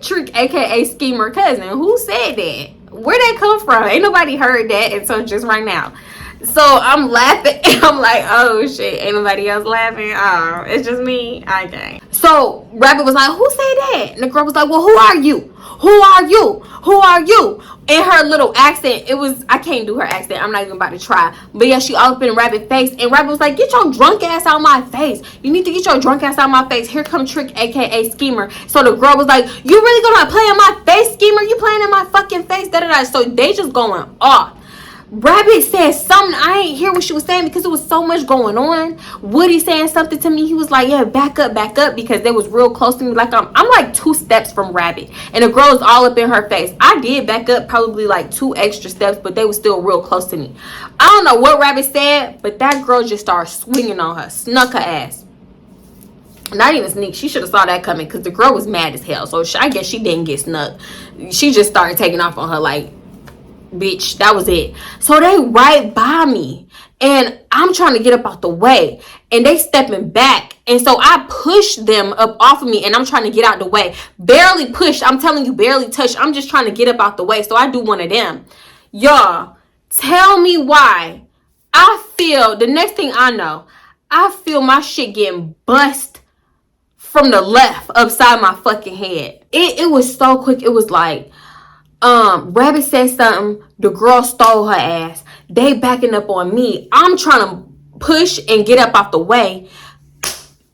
Trick, aka Schemer cousin? Who said that? Where'd that come from? Ain't nobody heard that until just right now. So I'm laughing and I'm like, oh shit, ain't nobody else laughing. Oh, it's just me. Okay. So Rabbit was like, who say that? And the girl was like, well, who are you? Who are you? Who are you? In her little accent, it was, I can't do her accent. I'm not even about to try. But yeah, she all up in Rabbit's face. And Rabbit was like, get your drunk ass out my face. You need to get your drunk ass out my face. Here come Trick, aka Schemer. So the girl was like, you really gonna play in my face, Schemer? You playing in my fucking face? Da da da. So they just going off. Rabbit said something. I ain't hear what she was saying because there was so much going on. Woody saying something to me. He was like, yeah, back up, because they was real close to me. Like I'm like 2 steps from Rabbit. And the girl is all up in her face. I did back up probably like 2 extra steps, but they was still real close to me. I don't know what Rabbit said, but that girl just started swinging on her. Snuck her ass. Not even sneak. She should have saw that coming because the girl was mad as hell. So I guess she didn't get snuck. She just started taking off on her like, bitch, that was it. So they right by me and I'm trying to get up out the way and they stepping back, and so I push them up off of me and I'm trying to get out the way. Barely pushed, I'm telling you, barely touched. I'm just trying to get up out the way. So I do one of them. Y'all, tell me why I feel, the next thing I know, I feel my shit getting bust from the left upside my fucking head. It was so quick. It was like Rabbit said something, the girl stole her ass. They backing up on me. I'm trying to push and get up out the way.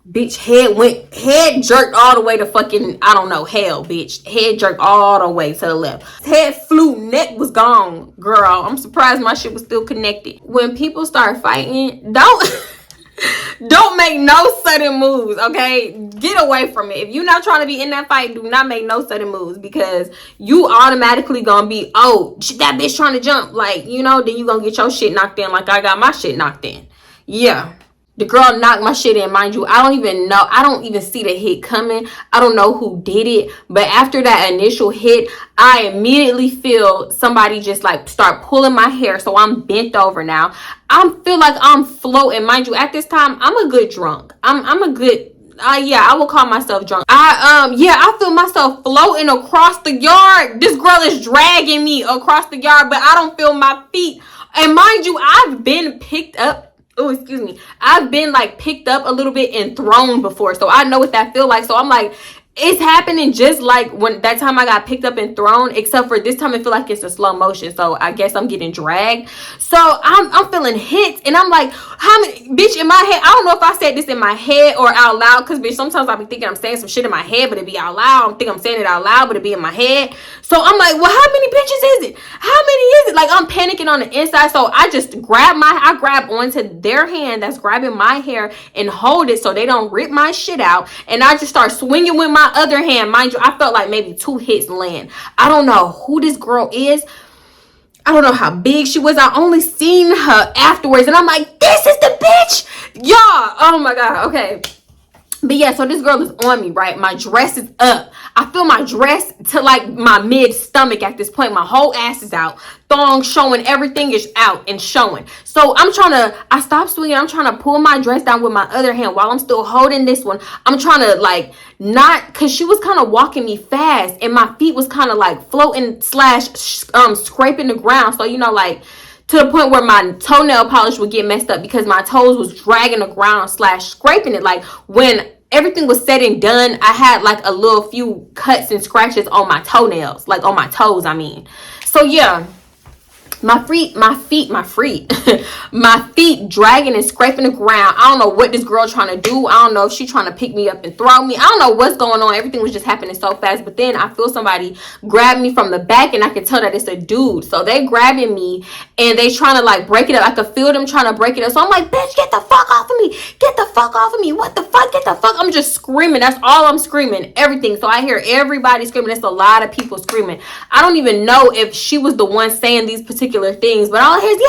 Bitch, head jerked all the way to fucking, I don't know, hell, bitch. Head jerked all the way to the left. Head flew, neck was gone. Girl, I'm surprised my shit was still connected. When people start fighting, don't make no sudden moves, okay? Get away from it. If you're not trying to be in that fight, do not make no sudden moves because you automatically gonna be, oh, that bitch trying to jump. Like, you know, then you gonna get your shit knocked in like I got my shit knocked in. Yeah. The girl knocked my shit in, mind you. I don't even see the hit coming. I don't know who did it. But after that initial hit, I immediately feel somebody just like start pulling my hair. So I'm bent over now. I feel like I'm floating. Mind you, at this time, I'm a good drunk. I'm a good, yeah, I will call myself drunk. I feel myself floating across the yard. This girl is dragging me across the yard, but I don't feel my feet. And mind you, I've been picked up. Oh, excuse me. I've been like picked up a little bit and thrown before. So I know what that feel like. So I'm like, it's happening just like when that time I got picked up and thrown, except for this time I feel like it's a slow motion. So I guess I'm getting dragged. So I'm feeling hits and I'm like, how many, bitch, in my head, I don't know if I said this in my head or out loud, because bitch, sometimes I'll be thinking I'm saying some shit in my head, but it be out loud. I don't think I'm saying it out loud, but it be in my head. So I'm like, well, how many bitches is it? How many is it? Like I'm panicking on the inside. So I just grab onto their hand that's grabbing my hair and hold it so they don't rip my shit out. And I just start swinging with my other hand. Mind you, I felt like maybe 2 hits land. I don't know who this girl is. I don't know how big she was. I only seen her afterwards. And I'm like, this is the bitch. Y'all. Oh my God. Okay. But yeah, so this girl is on me, right? My dress is up. I feel my dress to like my mid stomach at this point. My whole ass is out. Thong showing. Everything is out and showing. So I stopped swinging. I'm trying to pull my dress down with my other hand while I'm still holding this one. I'm trying to like not, because she was kind of walking me fast and my feet was kind of like floating / scraping the ground. So, you know, like to the point where my toenail polish would get messed up because my toes was dragging the ground / scraping it. Like when everything was said and done, I had like a little few cuts and scratches on my toenails, like on my toes, I mean. So yeah, my feet dragging and scraping the ground. I don't know what this girl trying to do. I don't know if she trying to pick me up and throw me. I don't know what's going on. Everything was just happening so fast. But then I feel somebody grab me from the back and I can tell that it's a dude. So they grabbing me and they trying to like break it up. I could feel them trying to break it up. So I'm like, bitch, get the fuck off of me. Get the fuck off of me. What the fuck? Get the fuck. I'm just screaming. That's all I'm screaming. Everything. So I hear everybody screaming. That's a lot of people screaming. I don't even know if she was the one saying these particular things, but all I hear is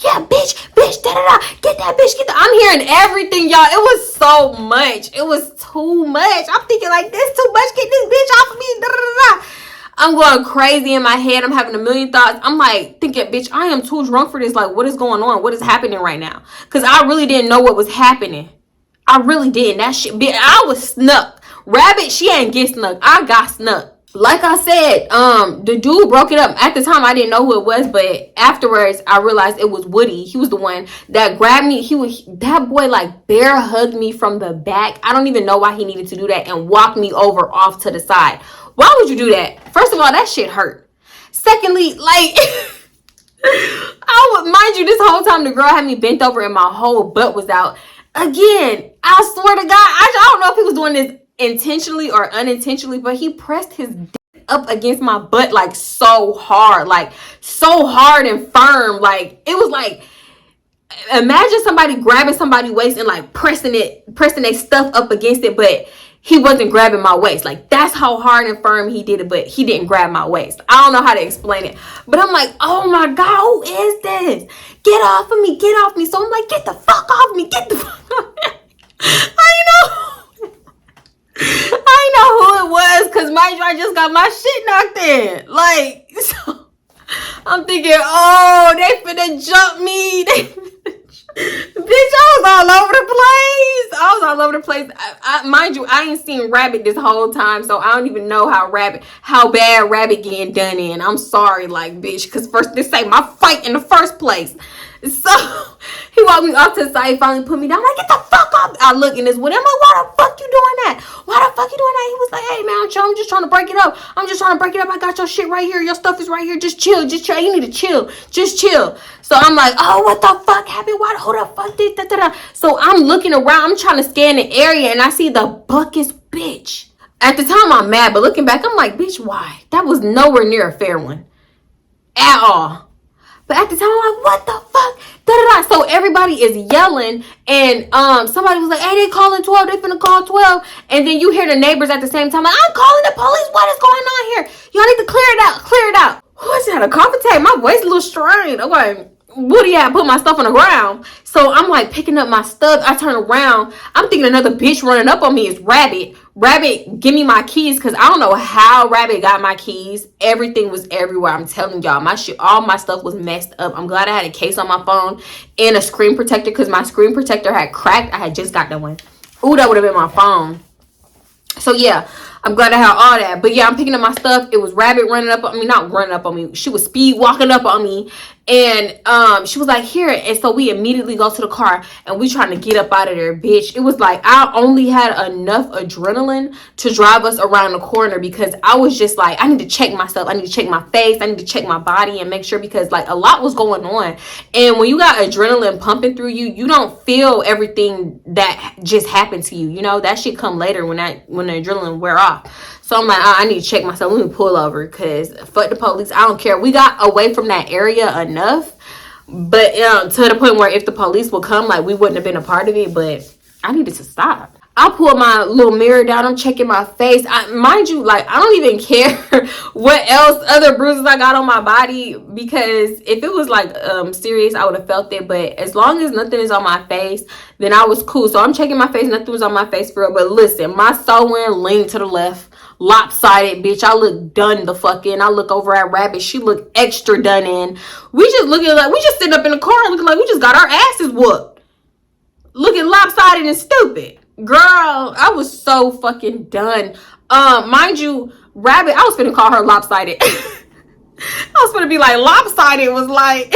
yeah bitch, da da da, get that bitch, get that. I'm hearing everything, y'all. It was so much. It was too much. I'm thinking like, this too much, get this bitch off of me, da da da. I'm going crazy in my head. I'm having a million thoughts. I'm like thinking, bitch, I am too drunk for this. Like, what is going on? What is happening right now? Because I really didn't know what was happening. I really didn't. That shit, I was snuck. Rabbit, she ain't get snuck. I got snuck. like I said, the dude broke it up. At the time, I didn't know who it was, but afterwards, I realized it was Woody. He was the one that grabbed me. That boy like bear hugged me from the back. I don't even know why he needed to do that and walk me over off to the side. Why would you do that? First of all, that shit hurt. Secondly, like I would mind you, this whole time the girl had me bent over and my whole butt was out. Again, I swear to God, I don't know if he was doing this intentionally or unintentionally, but he pressed his dick up against my butt like so hard and firm. Like it was like, imagine somebody grabbing somebody's waist and like pressing their stuff up against it, but he wasn't grabbing my waist. Like that's how hard and firm he did it, but he didn't grab my waist. I don't know how to explain it, but I'm like, oh my God, who is this? Get off of me, get off me. So I'm like, get the fuck off me, get the fuck off me. I know who it was, because mind you, I just got my shit knocked in. Like, so I'm thinking, oh, they finna jump me. Bitch, I was all over the place. Mind you, I ain't seen Rabbit this whole time, so I don't even know how bad Rabbit getting done in. I'm sorry, like, bitch, because first this ain't my fight in the first place. So he walked me off to the side, finally put me down. I'm like, get the fuck off. I look in this window. I'm like, why the fuck you doing that? Why the fuck you doing that? He was like, hey man, I'm just trying to break it up. I got your shit right here. Your stuff is right here. Just chill. You need to chill. Just chill. So I'm like, oh, what the fuck happened? Who the fuck did that? So I'm looking around. I'm trying to scan the area and I see the buckets bitch. At the time I'm mad, but looking back, I'm like, bitch, why? That was nowhere near a fair one. At all. But at the time, I'm like, what the fuck? So everybody is yelling, and somebody was like, hey, they calling 12. They finna call 12. And then you hear the neighbors at the same time, like, I'm calling the police. What is going on here? Y'all need to clear it out. Who is that? A coffee tape? My voice a little strained. I'm like, Woody had put my stuff on the ground. So I'm like picking up my stuff. I turn around. I'm thinking another bitch running up on me is Rabbit. Rabbit, give me my keys, because I don't know how Rabbit got my keys. Everything was everywhere. I'm telling y'all, all my stuff was messed up. I'm glad I had a case on my phone and a screen protector, because my screen protector had cracked. I had just got that one. Ooh, that would have been my phone. So yeah, I'm glad I had all that. But yeah, I'm picking up my stuff. It was Rabbit running up on me. Not running up on me. She was speed walking up on me. And she was like, here. And so we immediately go to the car and we trying to get up out of there, bitch. It was like I only had enough adrenaline to drive us around the corner, because I was just like, I need to check myself. I need to check my face. I need to check my body and make sure, because like a lot was going on. And when you got adrenaline pumping through you, you don't feel everything that just happened to you. You know, that shit come later when the adrenaline wear off. So I'm like, I need to check myself. Let me pull over, because fuck the police. I don't care. We got away from that area enough, but to the point where if the police would come, like we wouldn't have been a part of it. But I needed to stop. I pulled my little mirror down. I'm checking my face. Mind you, like I don't even care what else other bruises I got on my body, because if it was like serious, I would have felt it. But as long as nothing is on my face, then I was cool. So I'm checking my face. Nothing was on my face for real. But listen, my sewing leaned to the left. Lopsided, bitch. I look done the fuck in. I look over at Rabbit. She look extra done in. We just sitting up in the car looking like we just got our asses whooped. Looking lopsided and stupid. Girl, I was so fucking done. Mind you, Rabbit, I was finna call her lopsided. I was finna be like, lopsided was like,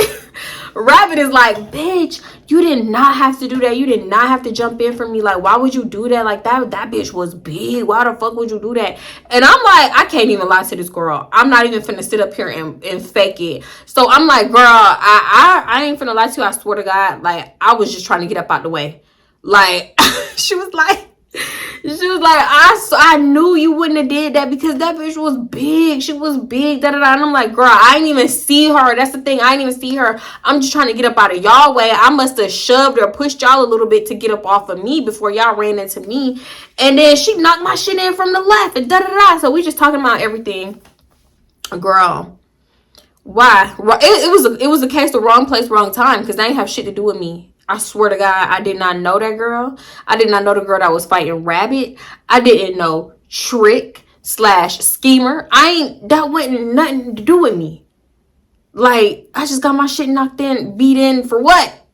Rabbit is like, bitch, you did not have to do that. You did not have to jump in for me. Like, why would you do that? Like, that bitch was big. Why the fuck would you do that? And I'm like, I can't even lie to this girl. I'm not even finna sit up here and fake it. So I'm like, girl, I ain't finna lie to you. I swear to God. Like, I was just trying to get up out the way. Like, she was like, I knew you wouldn't have did that, because that bitch was big. She was big. And I'm like, girl, I didn't even see her. That's the thing. I didn't even see her. I'm just trying to get up out of y'all way. I must have shoved or pushed y'all a little bit to get up off of me before y'all ran into me. And then she knocked my shit in from the left and So we just talking about everything. Girl, why? It was a case of wrong place, wrong time, because they ain't have shit to do with me. I swear to God, I did not know that girl. I did not know the girl that was fighting Rabbit. I didn't know Trick / Schemer. That wasn't nothing to do with me. Like, I just got my shit knocked in, beat in for what?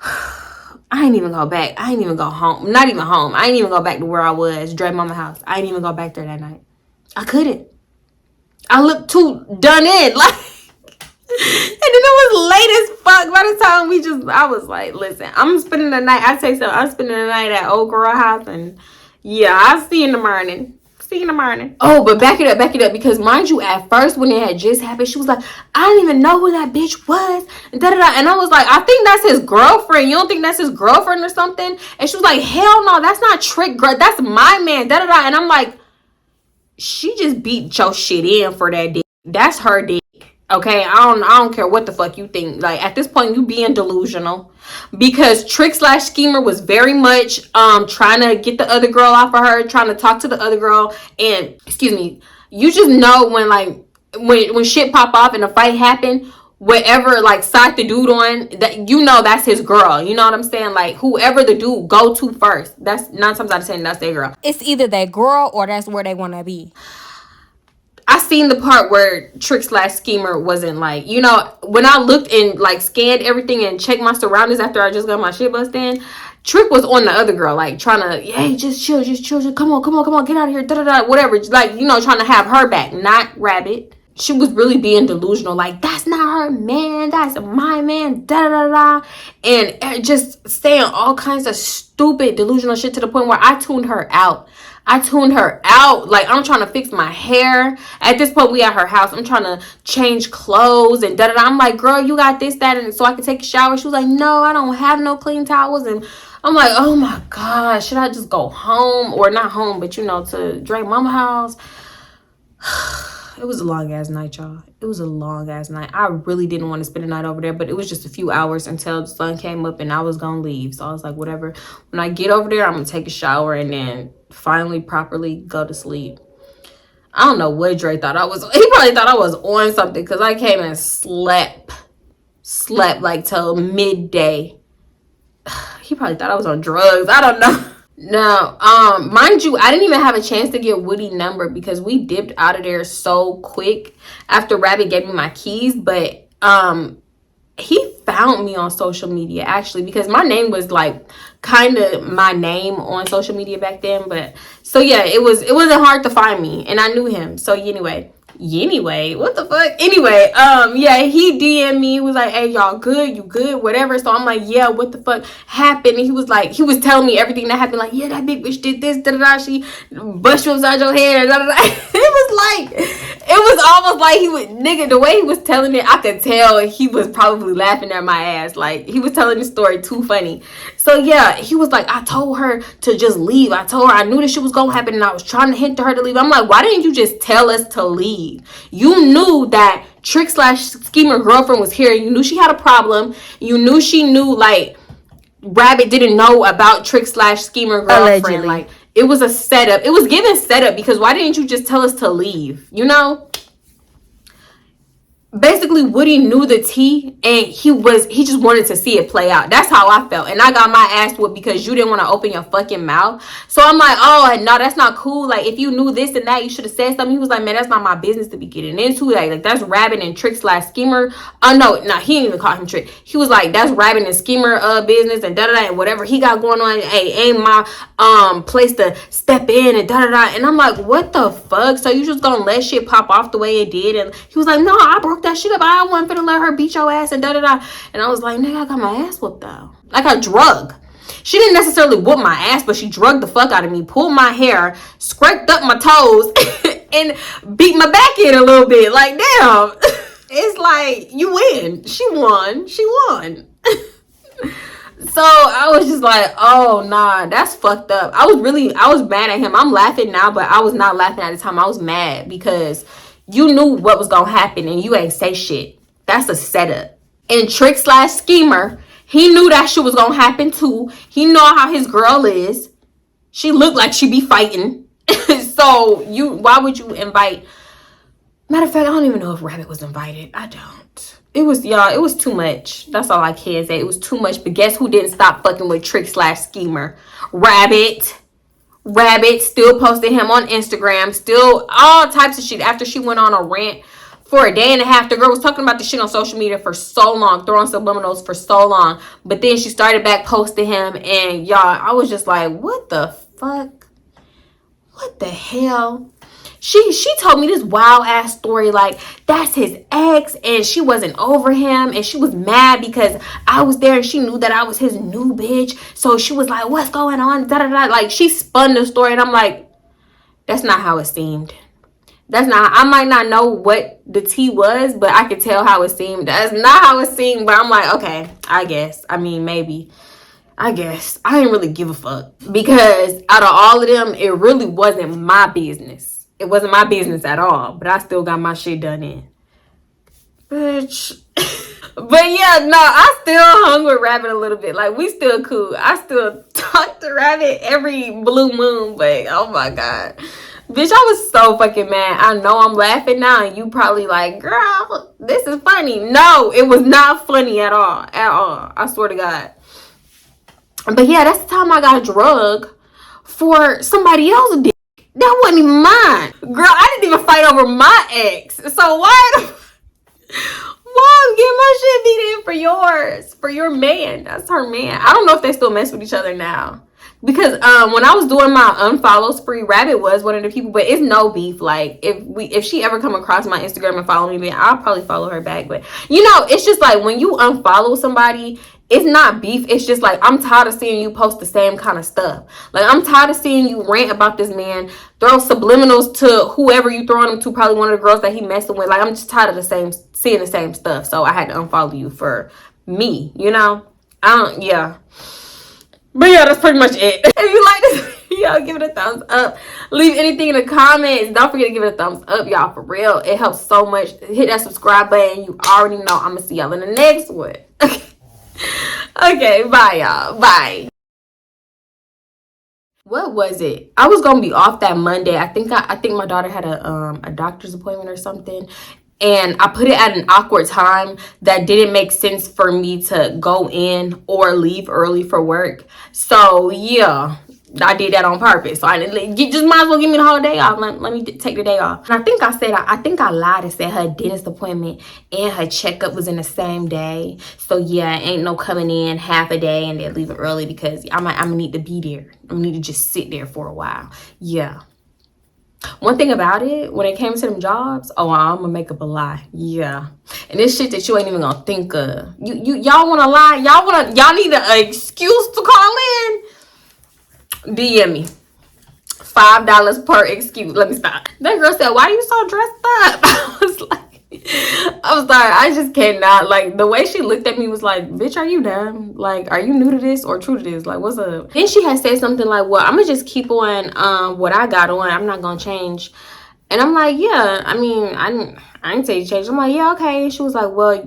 I ain't even go back. I ain't even go home. Not even home. I ain't even go back to where I was, Dre Mama house. I ain't even go back there that night. I couldn't. I looked too done in. Like, and then it was late as fuck by the time I was like, listen, I'm spending the night. I say so. I'm spending the night at old girl house, and yeah, I'll see you in the morning. See you in the morning. Oh, but back it up, because mind you, at first when it had just happened, she was like, I didn't even know who that bitch was, and da da da. And I was like, I think that's his girlfriend. You don't think that's his girlfriend or something? And she was like, hell no, that's not Trick, girl. That's my man, da da da. And I'm like, she just beat your shit in for that dick. That's her dick. Okay, I don't care what the fuck you think. Like, at this point, you being delusional, because Trick / Schemer was very much trying to get the other girl off of her, trying to talk to the other girl, and excuse me, you just know when like when shit pop off and a fight happen, whatever like side the dude on, that you know that's his girl. You know what I'm saying? Like, whoever the dude go to first, that's 9 times out of 10 that's their girl. It's either that girl or that's where they want to be. I seen the part where Trick / Schemer wasn't like, you know, when I looked and like scanned everything and checked my surroundings after I just got my shit bust in, Trick was on the other girl, like trying to, hey, just chill, come on, get out of here, da da da, whatever, like, you know, trying to have her back, not Rabbit. She was really being delusional, like, that's not her man, that's my man, da da da da, and just saying all kinds of stupid delusional shit to the point where I tuned her out. Like, I'm trying to fix my hair. At this point, we at her house. I'm trying to change clothes and da-da-da. I'm like, girl, you got this, that, and so I can take a shower. She was like, no, I don't have no clean towels. And I'm like, oh my gosh, should I just go home? Or not home, but, you know, to Drake mama house. It was a long-ass night, y'all. It was a long-ass night. I really didn't want to spend the night over there, but it was just a few hours until the sun came up and I was going to leave. So I was like, whatever. When I get over there, I'm going to take a shower and then finally properly go to sleep. I don't know what Dre thought I was. He probably thought I was on something because I came and slept like till midday. He probably thought I was on drugs. I don't know. No, mind you, I didn't even have a chance to get Woody's number because we dipped out of there so quick after Rabbit gave me my keys. But he found me on social media actually, because my name was like kind of my name on social media back then. But so yeah, it wasn't hard to find me, and I knew him. So anyway, what the fuck? Anyway, yeah, he DM'd me, was like, hey, y'all good? You good? Whatever. So I'm like, yeah, what the fuck happened? And he was telling me everything that happened, like, yeah, that big bitch did this, da-da-da, she bust you upside your head, da-da-da. It was almost like he would, nigga, the way he was telling it, I could tell he was probably laughing at my ass. Like, he was telling the story too funny. So yeah, he was like, I told her to just leave. I told her I knew this shit was gonna happen and I was trying to hint to her to leave. I'm like, why didn't you just tell us to leave? You knew that Trick / Schemer girlfriend was here. You knew she had a problem. You knew she knew, like, Rabbit didn't know about Trick / Schemer girlfriend. Allegedly. Like, it was a setup. It was given setup, because why didn't you just tell us to leave? You know? Basically, Woody knew the tea, and he just wanted to see it play out. That's how I felt. And I got my ass whooped because you didn't want to open your fucking mouth. So I'm like, oh, no, that's not cool. Like, if you knew this and that, you should have said something. He was like, man, that's not my business to be getting into. Like that's Rabbit and Trick / Schemer. No, he didn't even call him Trick. He was like, that's Rabbit and Schemer business and da-da-da, and whatever he got going on. Hey, ain't my place to step in and da-da-da. And I'm like, what the fuck? So you just gonna let shit pop off the way it did? And he was like, no, I broke that shit up. I wasn't finna let her beat your ass and da-da-da. And I was like, nigga, I got my ass whooped though. Like a drug. She didn't necessarily whoop my ass, but she drugged the fuck out of me, pulled my hair, scraped up my toes, and beat my back in a little bit. Like, damn. It's like, you win. She won. So I was just like, oh nah, that's fucked up. I was mad at him. I'm laughing now, but I was not laughing at the time. I was mad because you knew what was gonna happen and you ain't say shit. That's a setup. And Trick / Schemer, he knew that shit was gonna happen too. He know how his girl is. She looked like she be fighting. So why would you invite? Matter of fact, I don't even know if Rabbit was invited. I don't. It was too much. That's all I can say. It was too much. But guess who didn't stop fucking with Trick / Schemer? Rabbit still posted him on Instagram, still all types of shit after she went on a rant for a day and a half. The girl was talking about the shit on social media for so long, throwing subliminals for so long, but then she started back posting him, and y'all, I was just like, what the fuck? What the hell? she told me this wild ass story, like that's his ex and she wasn't over him and she was mad because I was there and she knew that I was his new bitch, so she was like, what's going on, da da da. Like she spun the story and I'm like, that's not how it seemed. That's not, I might not know what the tea was, but I could tell how it seemed. That's not how it seemed, but I'm like, okay, I guess. I mean, maybe. I guess. I didn't really give a fuck. Because out of all of them, it really wasn't my business. It wasn't my business at all. But I still got my shit done in. Bitch. But yeah, no, I still hung with Rabbit a little bit. Like, we still cool. I still talk to Rabbit every blue moon. But, oh my God. Bitch, I was so fucking mad. I know I'm laughing now and you probably like, girl, this is funny. No, it was not funny at all. At all. I swear to God. But yeah, that's the time I got a drug for somebody else's dick. That wasn't even mine. Girl, I didn't even fight over my ex. So why Mom, get my shit beat in for yours. For your man. That's her man. I don't know if they still mess with each other now. Because when I was doing my unfollow spree, Rabbit was one of the people, but it's no beef. Like if she ever come across my Instagram and follow me, then I'll probably follow her back. But you know, it's just like when you unfollow somebody, it's not beef. It's just like, I'm tired of seeing you post the same kind of stuff. Like, I'm tired of seeing you rant about this man, throw subliminals to whoever you throwing them to, probably one of the girls that he messing with. Like, I'm just tired of seeing the same stuff. So I had to unfollow you for me, you know? Yeah. But yeah, that's pretty much it. If you like this video, give it a thumbs up. Leave anything in the comments. Don't forget to give it a thumbs up, y'all, for real. It helps so much. Hit that subscribe button. You already know I'm going to see y'all in the next one. Okay, bye, y'all. Bye. What was it? I was going to be off that Monday. I think my daughter had a doctor's appointment or something. And I put it at an awkward time that didn't make sense for me to go in or leave early for work. So, yeah, I did that on purpose. So, you just might as well give me the whole day off. Let me take the day off. And I think I lied and said her dentist appointment and her checkup was in the same day. So, yeah, ain't no coming in half a day and then leaving early because I'm going to need to be there. I'm going to need to just sit there for a while. Yeah. One thing about it, when it came to them jobs, I'm gonna make up a lie. Yeah. And this shit that you ain't even gonna think of. Y'all wanna lie? Y'all need an excuse to call in? DM me. $5 per excuse. Let me stop. That girl said, why are you so dressed up? I was like, I'm sorry, I just cannot. Like, the way she looked at me was like, bitch, are you dumb? Like, are you new to this or true to this? Like, what's up? Then she had said something like, well, I'm gonna just keep on what I got on. I'm not gonna change. And I'm like, yeah, I mean, I didn't say you change. I'm like, yeah, okay. She was like, well,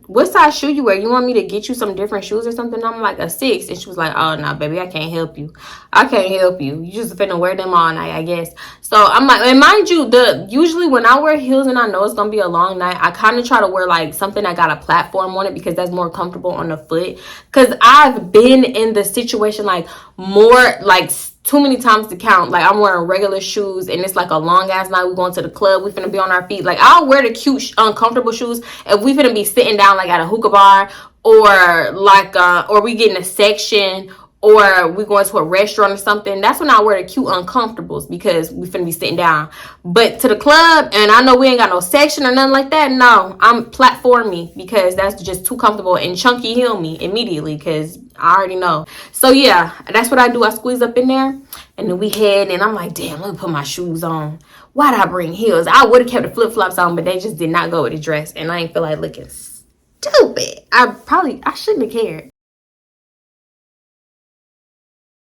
what size shoe you wear? You want me to get you some different shoes or something? I'm like, a 6. And she was like, oh, no, baby, I can't help you. I can't help you. You just finna wear them all night, I guess. So I'm like, and mind you, usually when I wear heels and I know it's gonna be a long night, I kind of try to wear like something that got a platform on it because that's more comfortable on the foot. Because I've been in the situation like more like too many times to count. Like, I'm wearing regular shoes and it's like a long ass night. We going to the club, we finna be on our feet. Like, I'll wear the cute uncomfortable shoes if we finna be sitting down like at a hookah bar or like or we get in a section or we going to a restaurant or something. That's when I wear the cute uncomfortables because we finna be sitting down. But to the club, and I know we ain't got no section or nothing like that, no, I'm platformy because that's just too comfortable. And chunky heel me immediately because I already know. So yeah, that's what I do. I squeeze up in there and then we head and I'm like, damn, let me put my shoes on. Why'd I bring heels? I would have kept the flip-flops on, but they just did not go with the dress and I ain't feel like looking stupid. I shouldn't have cared.